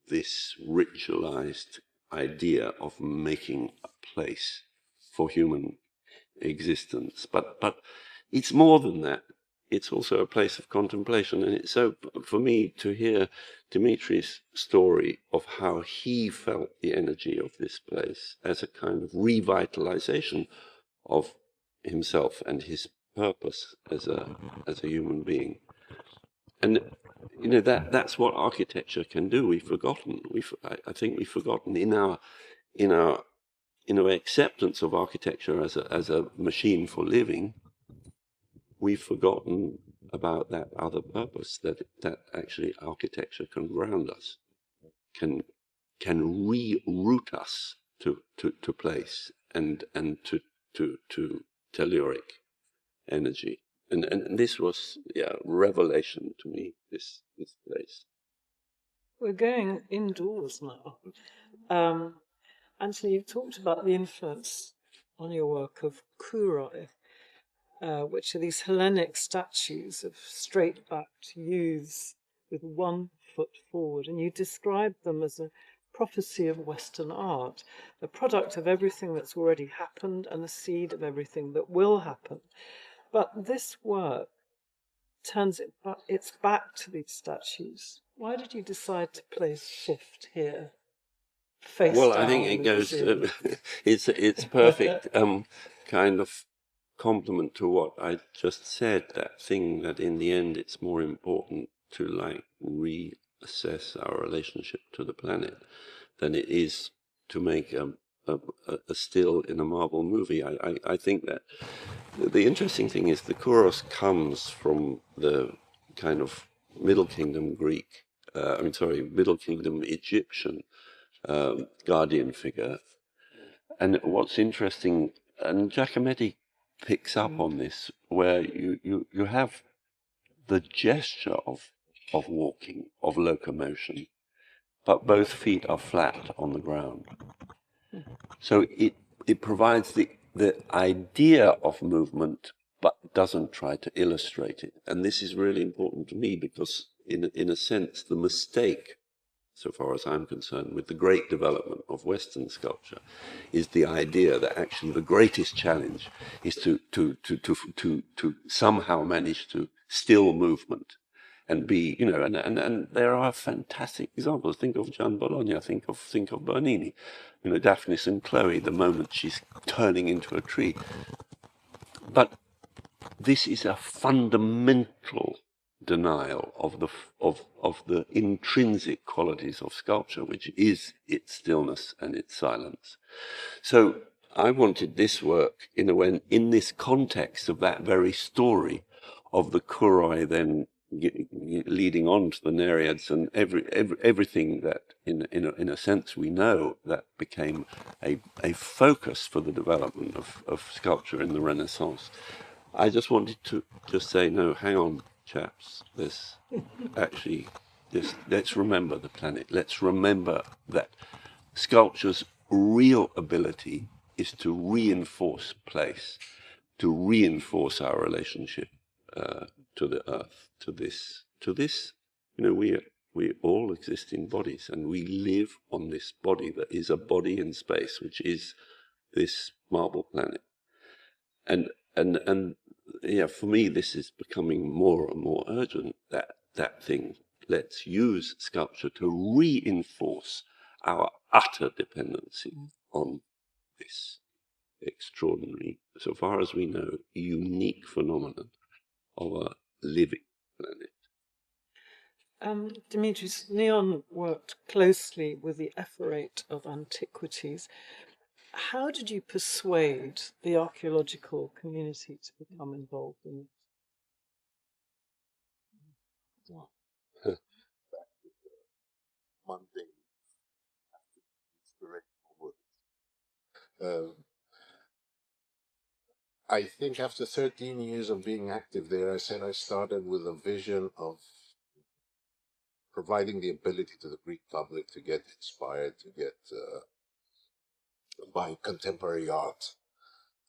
this ritualized idea of making a place for human existence. But it's more than that. It's also a place of contemplation. And it's so, for me, to hear Dimitris' story of how he felt the energy of this place as a kind of revitalization of himself and his purpose as a human being. And that's what architecture can do. We've forgotten. I think we've forgotten in in a way, acceptance of architecture as a machine for living, we've forgotten about that other purpose, that actually architecture can ground us, can reroute us to place and to telluric energy. And this was revelation to me, this place. We're going indoors now. Antony, you've talked about the influence on your work of kuroi, which are these Hellenic statues of straight-backed youths with one foot forward, and you describe them as a prophecy of Western art, a product of everything that's already happened and the seed of everything that will happen. But this work turns its back to these statues. Why did you decide to place shift here? Face well, down I think it goes. It's perfect kind of complement to what I just said. That thing that in the end it's more important to like reassess our relationship to the planet than it is to make a still in a marble movie. I think that the interesting thing is the Kouros comes from the kind of Middle Kingdom Greek, Middle Kingdom Egyptian guardian figure. And what's interesting, and Giacometti picks up on this, where you have the gesture of walking, of locomotion, but both feet are flat on the ground. So it provides the idea of movement, but doesn't try to illustrate it. And this is really important to me because, in a sense, the mistake, so far as I'm concerned, with the great development of Western sculpture, is the idea that actually the greatest challenge is to somehow manage to still movement and be, and there are fantastic examples. Think of Gian Bologna, think of Bernini, Daphnis and Chloe, the moment she's turning into a tree. But this is a fundamental denial of the intrinsic qualities of sculpture, which is its stillness and its silence. So I wanted this work in this context of that very story of the Kuroi then leading on to the Nereids and everything that in a sense we know that became a focus for the development of sculpture in the Renaissance. I just wanted to just say, no, hang on, chaps. Let's remember the planet. Let's remember that sculpture's real ability is to reinforce place, to reinforce our relationship to the earth, to this. We all exist in bodies, and we live on this body that is a body in space, which is this marble planet. And for me, this is becoming more and more urgent, that thing. Let's use sculpture to reinforce our utter dependency on this extraordinary, so far as we know, unique phenomenon of a living planet. Dimitris, Neon worked closely with the Ephorate of Antiquities. How did you persuade the archaeological community to become involved in it? Mundane, inspirational words. I think after 13 years of being active there, I said I started with a vision of providing the ability to the Greek public to get inspired, to get by contemporary art.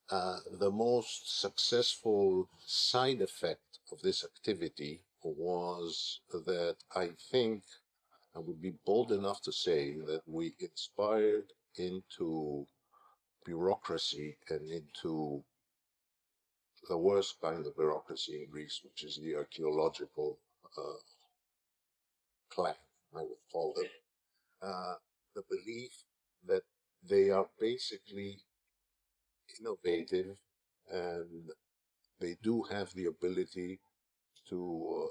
The most successful side effect of this activity was that I think I would be bold enough to say that we inspired into bureaucracy and into the worst kind of bureaucracy in Greece, which is the archaeological clan, I would call them. The belief that they are basically innovative and they do have the ability to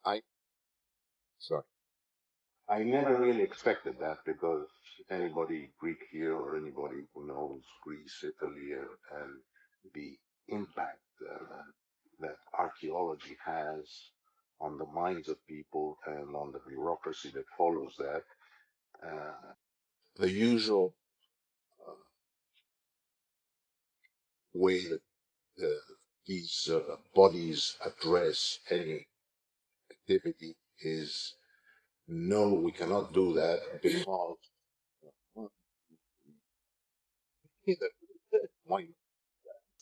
I Sorry. I never really expected that, because anybody Greek here or anybody who knows Greece, Italy, and the impact that archaeology has on the minds of people and on the bureaucracy that follows that, the usual way that these bodies address any activity is, no, we cannot do that, because my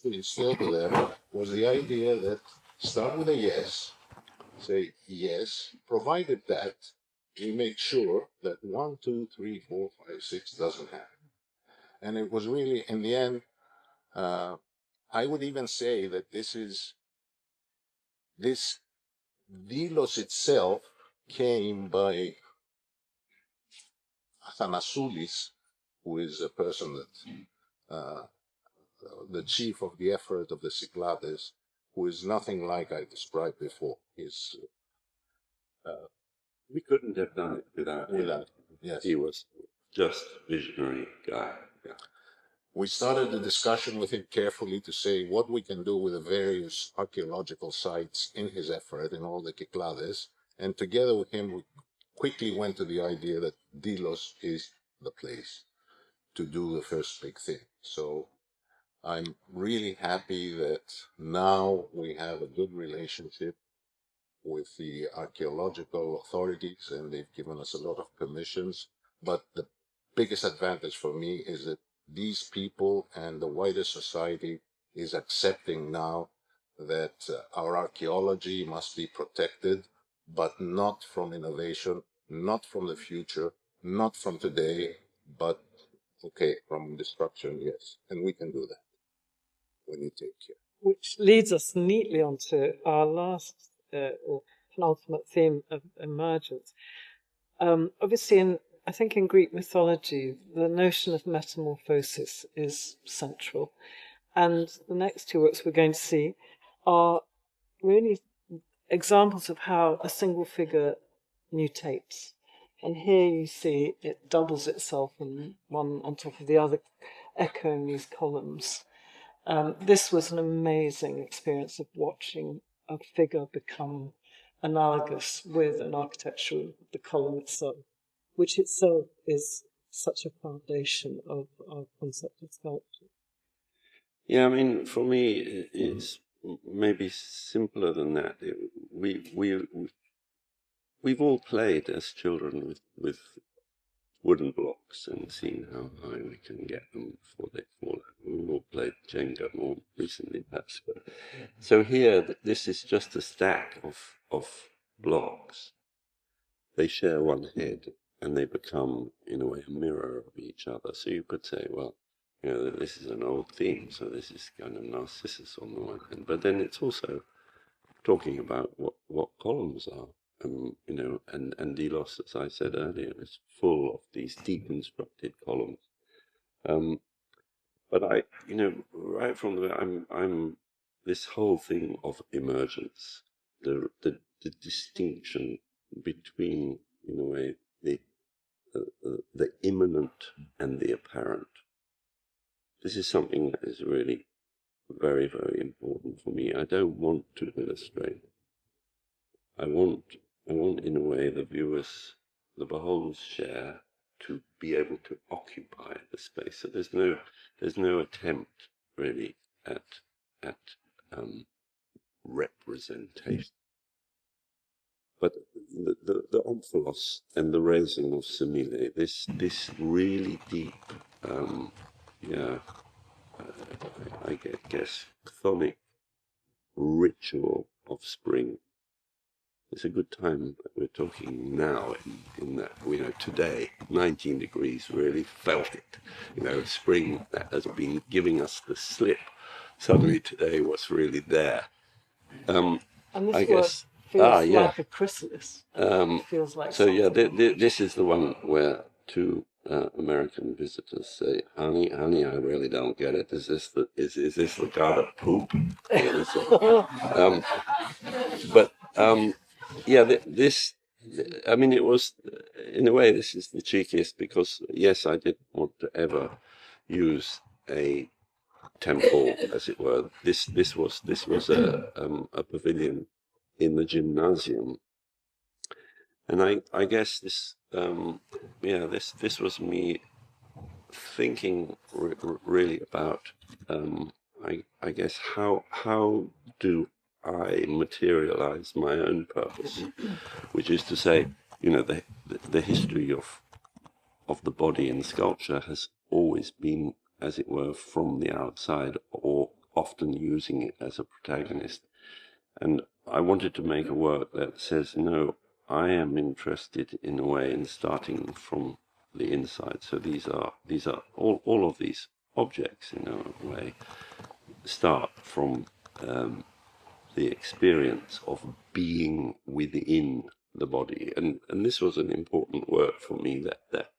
instilled to them was the idea that start with a yes, say yes, provided that we make sure that 1, 2, 3, 4, 5, 6 doesn't happen. And it was really, in the end, I would even say that this Delos itself came by Athanasoulis, who is a person that the chief of the effort of the Cyclades, who is nothing like I described before. He's We couldn't have done it without him. Yes. He was just visionary guy. Yeah. We started the discussion with him carefully to say what we can do with the various archaeological sites in his effort in all the Cyclades, and together with him we quickly went to the idea that Delos is the place to do the first big thing. So I'm really happy that now we have a good relationship with the archaeological authorities, and they've given us a lot of permissions. But the biggest advantage for me is that these people and the wider society is accepting now that our archaeology must be protected, but not from innovation, not from the future, not from today, but okay, from destruction, yes. And we can do that when you take care. Which leads us neatly onto our last or penultimate theme of emergence. Obviously, I think in Greek mythology, the notion of metamorphosis is central. And the next two works we're going to see are really examples of how a single figure mutates. And here you see it doubles itself in one on top of the other, echoing these columns. This was an amazing experience of watching a figure become analogous with an architecture of the column itself, which itself is such a foundation of our concept of sculpture. Yeah, I mean, for me, it's maybe simpler than that. We've all played as children with wooden blocks and seen how high we can get them before they fall. We've all played Jenga more recently, perhaps. But so here, this is just a stack of blocks. They share one head, and they become, in a way, a mirror of each other. So you could say, well, you know, this is an old theme, so this is kind of Narcissus on the one hand. But then it's also talking about what columns are. You know, and Delos, as I said earlier, is full of these deconstructed columns. But I, you know, right from the I'm this whole thing of emergence, the distinction between, in a way, the immanent and the apparent. This is something that is really very, very important for me. I don't want to illustrate. I want, in a way, the viewers, the beholders share to be able to occupy the space. So there's no attempt really at representation. But the omphalos and the raising of simile, this really deep, I guess, chthonic ritual of spring. It's a good time that we're talking now in that, you know, today, 19 degrees, really felt it. You know, spring that has been giving us the slip. Suddenly today was really there. And this I guess, feels like a chrysalis. Feels like so yeah, this is the one where two American visitors say, honey, I really don't get it. Is this the god of poop? But yeah, this I mean, it was, in a way, this is the cheekiest because, yes, I didn't want to ever use a temple, as it were. This was a pavilion in the gymnasium, and I guess this this was me thinking really about I guess how do I materialize my own purpose, which is to say, you know, the history of the body in sculpture has always been, as it were, from the outside, or often using it as a protagonist. And I wanted to make a work that says, no, I am interested in a way in starting from the inside. So these are all of these objects, in a way, start from the experience of being within the body. And this was an important work for me that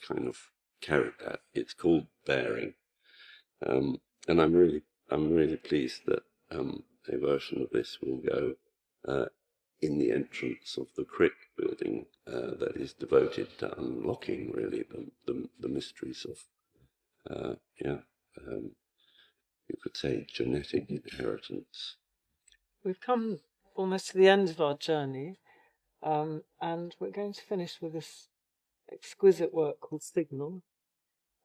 kind of carried that. It's called Bearing. And I'm really pleased that a version of this will go in the entrance of the Crick building that is devoted to unlocking really the mysteries of you could say genetic inheritance. We've come almost to the end of our journey, and we're going to finish with this exquisite work called Signal.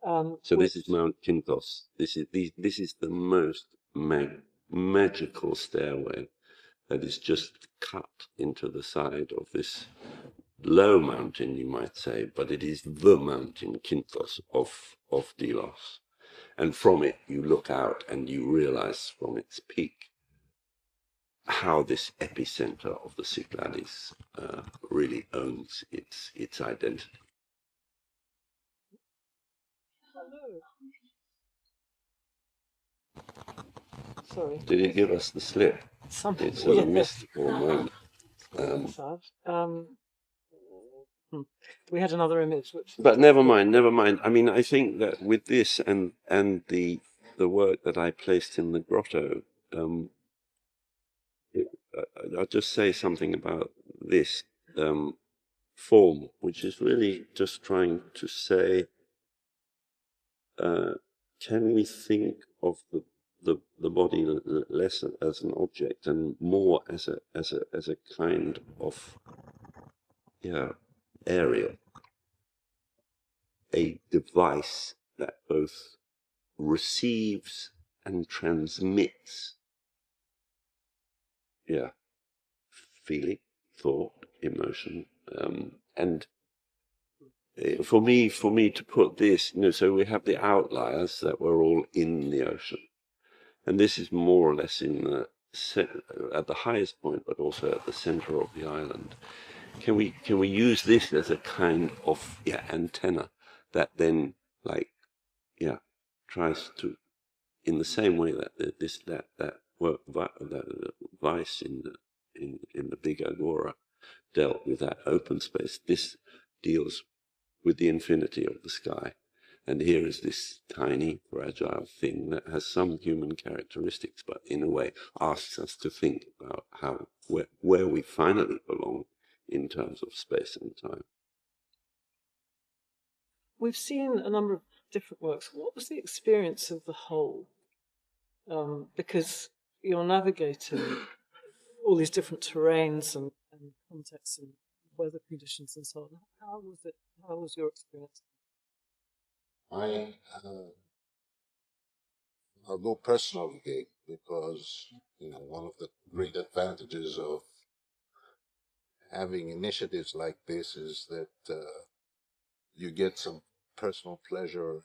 So this is Mount Kintos. This is the most magical stairway that is just cut into the side of this low mountain, you might say, but it is the mountain Kintos of Delos. And from it you look out and you realize from its peak how this epicenter of the Cyclades really owns its identity. Hello. Sorry. Did he give us the slip? Something. It's a mystical moment. We had another image, But never mind. I mean, I think that with this and the work that I placed in the grotto, I'll just say something about this form, which is really just trying to say, can we think of the body less as an object and more as a kind of area, a device that both receives and transmits feeling, thought, emotion, and for me to put this, so we have the outliers that were all in the ocean, and this is more or less at the highest point, but also at the center of the island. Can we use this as a kind of antenna that then tries to, in the same way that that work that Weiss in the big agora dealt with that open space, this deals with the infinity of the sky. And here is this tiny, fragile thing that has some human characteristics, but in a way asks us to think about where we finally belong in terms of space and time. We've seen a number of different works. What was the experience of the whole? Because you're navigating all these different terrains and contexts and weather conditions and so on. How was it? How was your experience? I'll go personal again, because one of the great advantages of having initiatives like this is that you get some personal pleasure and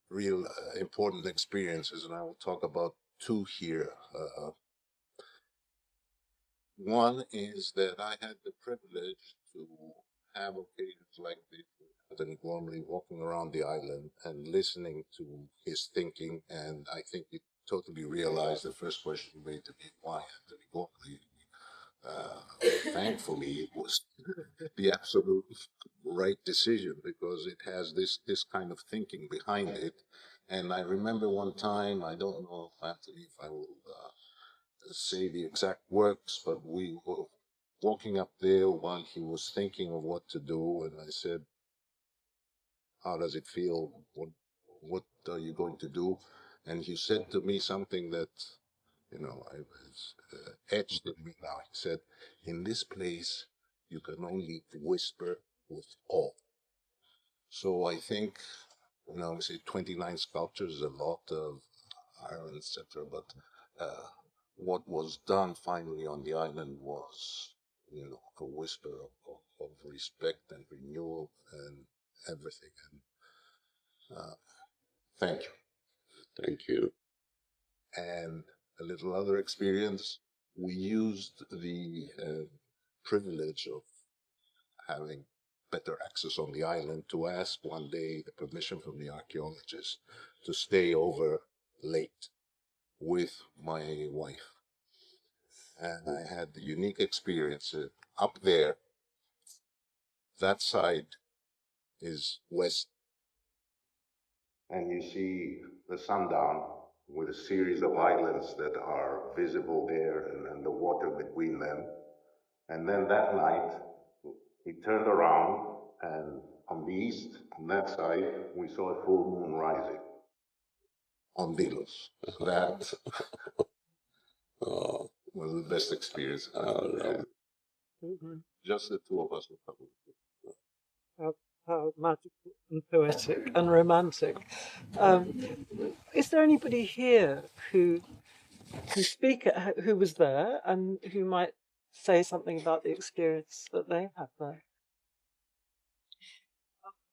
real important experiences, and I will talk about two here. One is that I had the privilege to have occasions like this with Antony Gormley walking around the island and listening to his thinking, and I think he totally realized the first question you made to me, why Antony Gormley? Thankfully, it was the absolute right decision, because it has this kind of thinking behind it. And I remember one time, I don't know, Antony, if I will say the exact works, but we were walking up there while he was thinking of what to do, and I said, "How does it feel? What are you going to do?" And he said to me something that, I was etched in me now. He said, "In this place, you can only whisper with awe." So I think, we say 29 sculptures, a lot of iron, etc. But what was done finally on the island was, a whisper of respect and renewal and everything. And thank you. Thank you. And a little other experience, we used the privilege of having better access on the island to ask one day the permission from the archaeologist to stay over late with my wife. And I had the unique experience up there. That side is west, and you see the sundown with a series of islands that are visible there and the water between them. And then that night, we turned around, and on the east, on that side, we saw a full moon rising on Delos. That was the best experience I've had. Just the two of us. How magical and poetic and romantic. Is there anybody here who can speak, who was there and who might say something about the experience that they had there?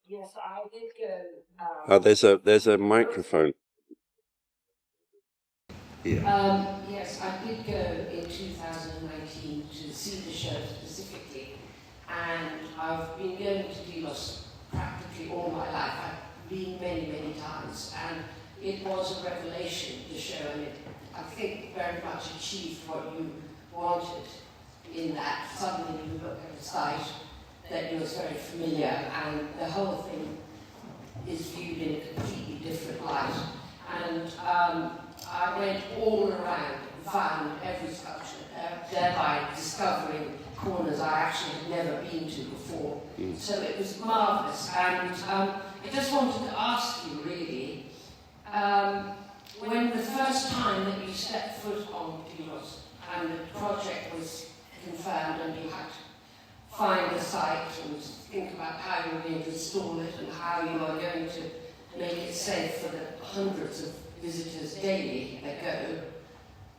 Yes, I did go. There's a microphone. Yeah. Yes, I did go in 2019 to see the show specifically, and I've been going to Delos practically all my life. I've been many, many times, and it was a revelation, the show, and it, I think, very much achieved what you wanted in that suddenly you look at a site that was very familiar, and the whole thing is viewed in a completely different light. And I went all around and found every sculpture, thereby discovering corners I actually had never been to before. So it was marvellous. And I just wanted to ask you, really, when the first time that you stepped foot on Delos and the project was confirmed and you had to find the site and think about how you were going to install it and how you are going to make it safe for the hundreds of visitors daily that go.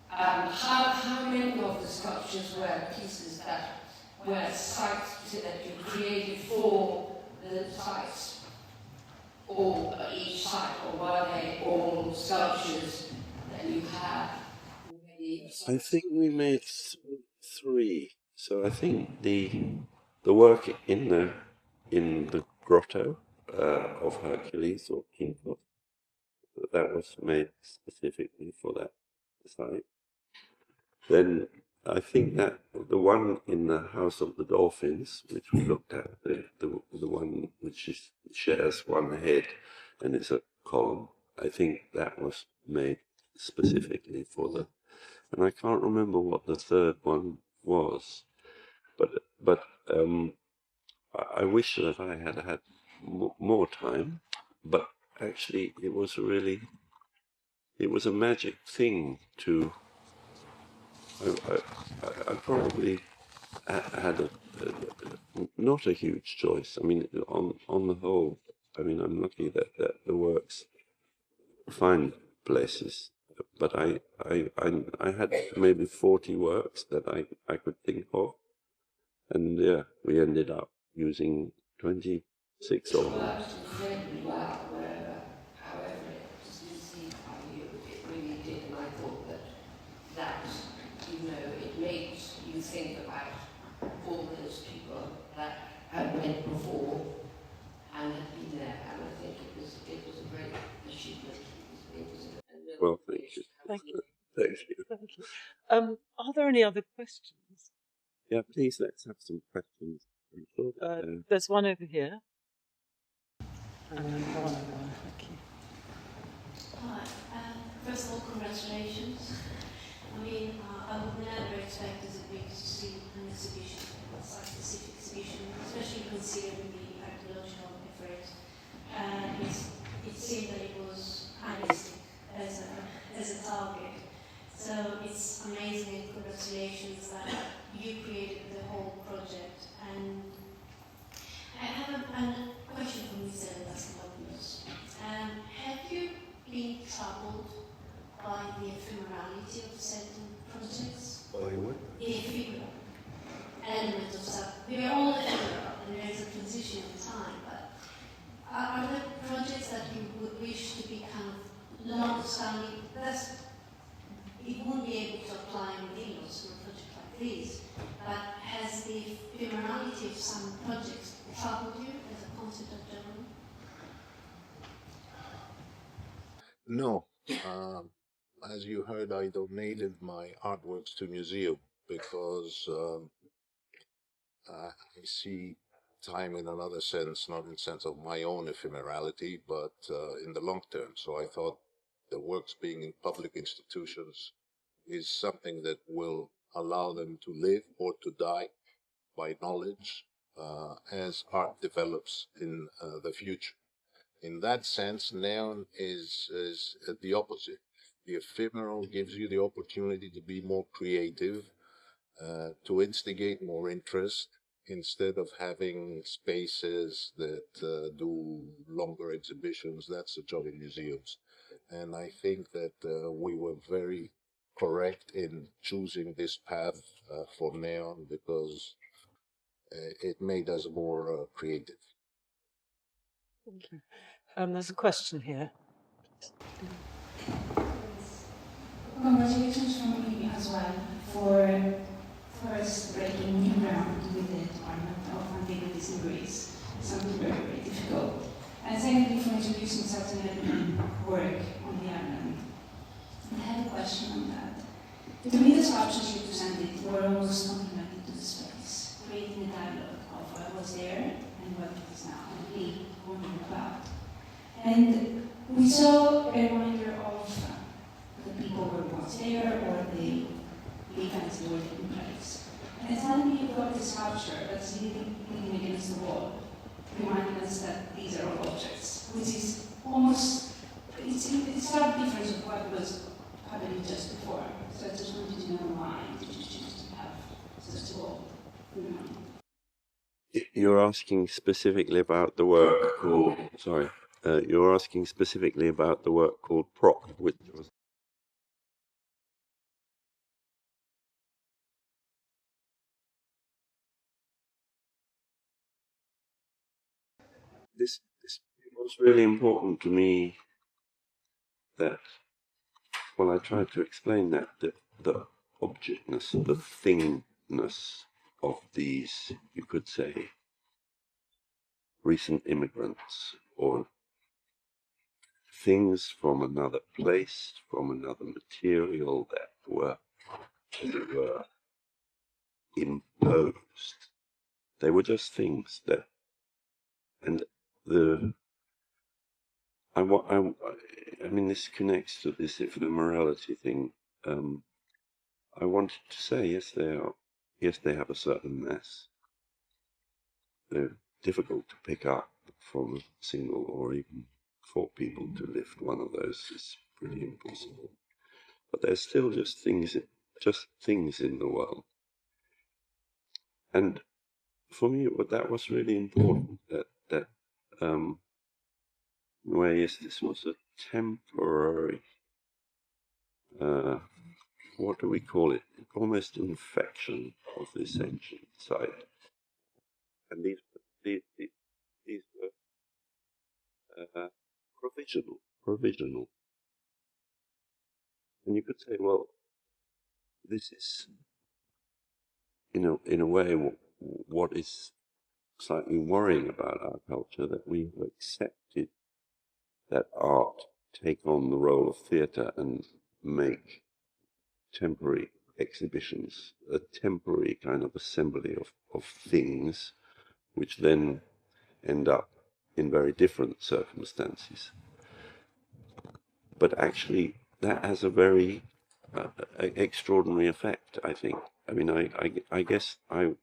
How many of the sculptures were pieces that were sites that you created for the sites, or each site, or were they all sculptures that you had already? I think we made three. So I think the work in the grotto of Hercules or King Kong, that was made specifically for that site. Then I think that the one in the House of the Dolphins, which we looked at, the one which shares one head and it's a column, I think that was made specifically for the. And I can't remember what the third one was, but I wish that I had more time. But actually, it was a magic thing to. I probably had not a huge choice. I mean, on the whole, I mean, I'm lucky that the works find places. But I had maybe 40 works that I could think of, and yeah, we ended up using 26 of them. Worked incredibly well wherever, however it was conceived by you. It really did, and I thought that it made you think about all those people that had went before and had been there, and I think it was a great achievement. Well, thank you. Thank you. Thank you. Thank you. Are there any other questions? Yeah, please let's have some questions. There's one over here. And then one over there. Thank you. Hi. First of all, congratulations. I mean, I would never expect as a Greek to see an exhibition, a site-specific exhibition, especially considering the archaeological effort. It seemed that it was unrealistic as a target. So it's amazing and congratulations that you created the whole project. And I have a question for Mr. Daskalopoulos. Have you been troubled by the ephemerality of certain projects? By what? The ephemeral element of stuff. We are all ephemeral, and there is a transition in time, but are there projects that you would wish to be kind of long-standing? It won't be able to apply in Delos for a project like this, but has the ephemerality of some projects troubled you as a concept of general? No. As you heard, I donated my artworks to museum because I see time in another sense, not in the sense of my own ephemerality, but in the long term. So I thought the works being in public institutions is something that will allow them to live or to die by knowledge as art develops in the future. In that sense, neon is the opposite. The ephemeral gives you the opportunity to be more creative, to instigate more interest, instead of having spaces that do longer exhibitions. That's the job in museums. And I think that we were very correct in choosing this path for neon because it made us more creative. Thank you. There's a question here. Congratulations from me as well for first breaking new ground with the Department of Antiquities in Greece, something very, very difficult. And secondly, for introducing such an work on the island. I have a question on that. To me, the sculptures you presented were almost complementary to the space, creating a dialogue of what was there and what is now, and we wondering about. And we saw a reminder of the people who were once there or the events that were taking place. And suddenly you've got this sculpture that's leaning against the wall, reminding us that these are all objects, which is almost, it's far different from what was happening just before. So I just wanted to know why did you choose to have such a wall? You're asking specifically about the work called, you're asking specifically about the work called Proc, which was this was really important to me that, well, I tried to explain that the objectness, the thingness of these, you could say, recent immigrants or things from another place, from another material that were, as it were, imposed. They were just things that, and I mean, this connects to this ephemerality thing. I wanted to say, yes, they have a certain mass. They're difficult to pick up from a single, or even 4 people to lift one of those is pretty impossible. But they're still just things in the world. And for me, that was really important, that where, yes, this was a temporary, what do we call it? Almost infection of this ancient site. And these were provisional. And you could say, well, this is, in a way, what is slightly worrying about our culture, that we've accepted that art take on the role of theatre and make temporary exhibitions, a temporary kind of assembly of things, which then end up in very different circumstances. But actually, that has a very extraordinary effect, I think. I mean, I guess I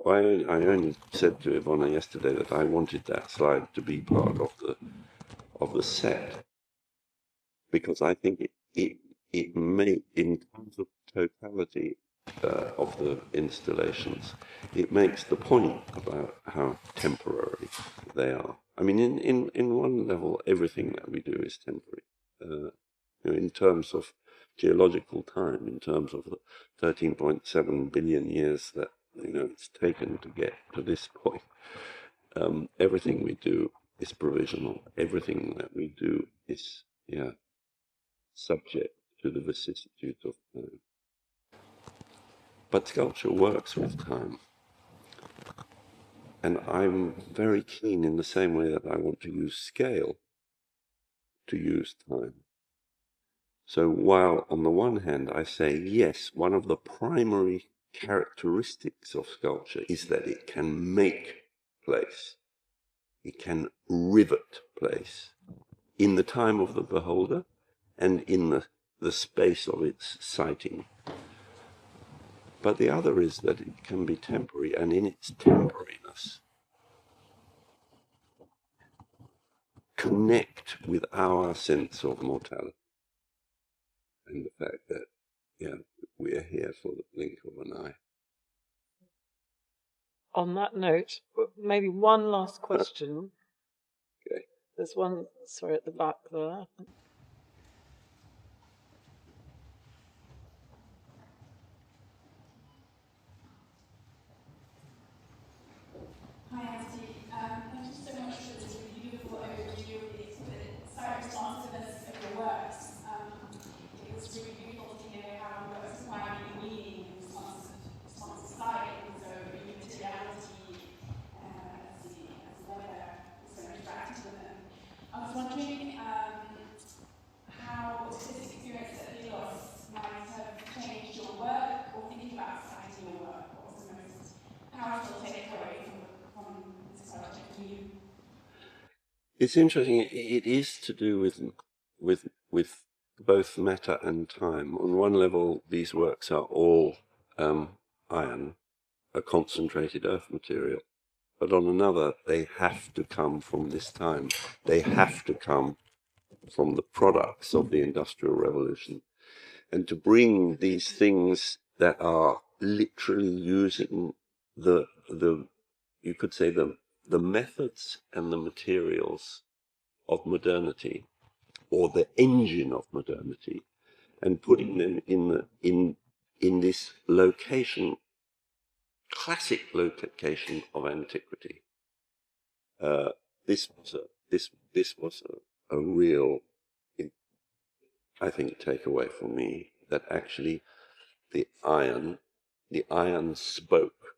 only said to Iwona yesterday that I wanted that slide to be part of the set, because I think it may, in terms of totality of the installations, it makes the point about how temporary they are. I mean, in one level, everything that we do is temporary. In terms of geological time, in terms of the 13.7 billion years that it's taken to get to this point, everything we do is provisional. Everything that we do is subject to the vicissitudes of time. But sculpture works with time. And I'm very keen, in the same way that I want to use scale, to use time. So while on the one hand I say, yes, one of the primary characteristics of sculpture is that it can make place. It can rivet place in the time of the beholder and in the space of its sighting. But the other is that it can be temporary, and in its temporariness, connect with our sense of mortality and the fact that, we're here for the blink of an eye. On that note, maybe one last question. Okay. There's one, sorry, at the back there. Hi, Antony. Thank you so much for this really beautiful overview of the site responsiveness of your works. It was really beautiful to hear how your works acquire meaning in responsive site, and so the materiality as the weather is so interactive with them. I was wondering how this experience at Delos might have changed your work, or thinking about citing your work. What was the most powerful takeaway from this project for you? It's interesting. It is to do with both matter and time. On one level, these works are all iron, a concentrated earth material. But on another, they have to come from this time. They have to come from the products of the Industrial Revolution. And to bring these things that are literally using you could say the methods and the materials of modernity, or the engine of modernity, and putting them in this location, classic location of antiquity. This was a real, I think, takeaway for me, that actually the iron spoke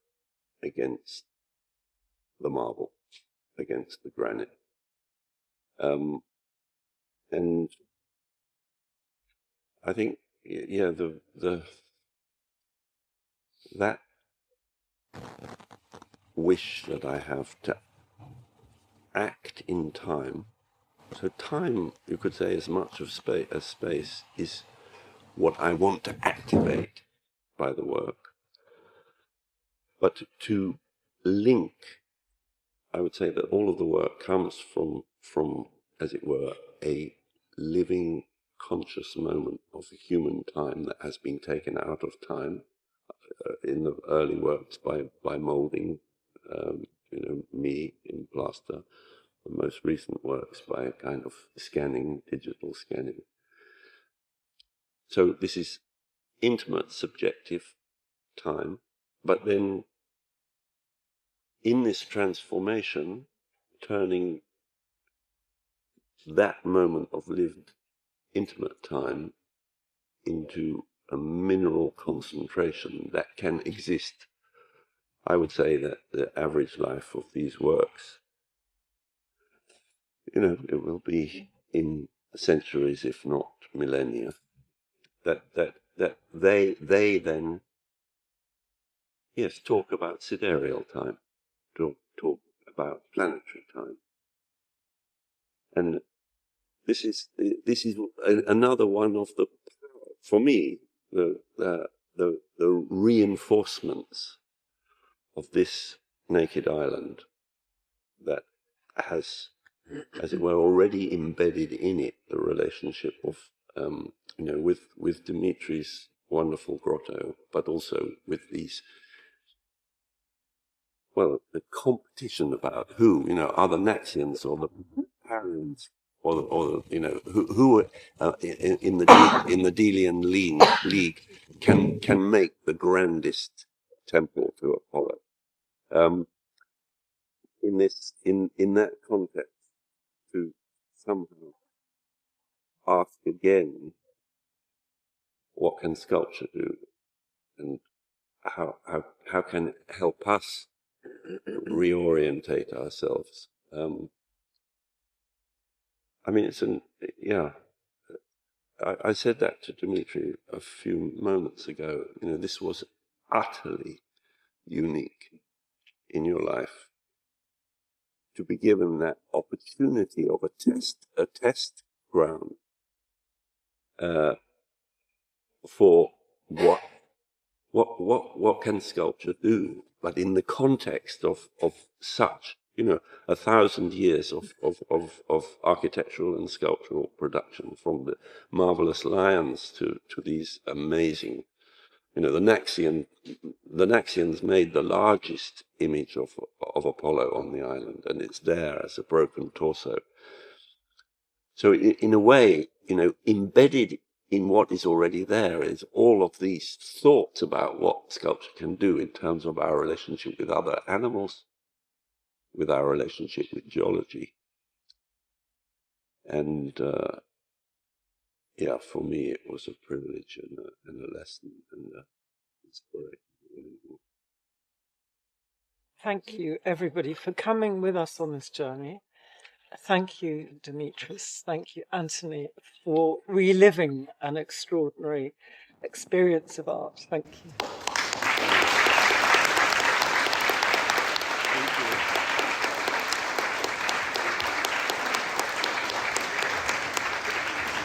against the marble, against the granite. And I think, that wish that I have to act in time. So time, you could say, as much of space as space, is what I want to activate by the work. But to link, I would say that all of the work comes from, as it were, a living, conscious moment of human time that has been taken out of time in the early works by molding, me in plaster. The most recent works by a kind of scanning, digital scanning. So this is intimate, subjective time, but then in this transformation, turning that moment of lived, intimate time into a mineral concentration that can exist. I would say that the average life of these works, it will be in centuries, if not millennia, that they then, yes, talk about sidereal time, talk about planetary time. And this is another one of the, for me, the reinforcements of this naked island that has, as it were, already embedded in it the relationship of with Dimitris' wonderful grotto, but also with these, well, the competition about who, are the Naxians or the Parians or who in the Delian League can make the grandest temple to Apollo. In that context, to somehow ask again, what can sculpture do, and how can it help us reorientate ourselves? I mean, I said that to Dimitri a few moments ago. This was utterly unique in your life, to be given that opportunity of a test ground for what can sculpture do, but in the context of such 1,000 years of architectural and sculptural production, from the marvelous lions to these amazing, the Naxians made the largest image of Apollo on the island, and it's there as a broken torso. So in a way, embedded in what is already there is all of these thoughts about what sculpture can do in terms of our relationship with other animals, with our relationship with geology. And for me, it was a privilege and a lesson and an inspiration. Thank you, everybody, for coming with us on this journey. Thank you, Dimitris. Thank you, Antony, for reliving an extraordinary experience of art. Thank you. Thank you.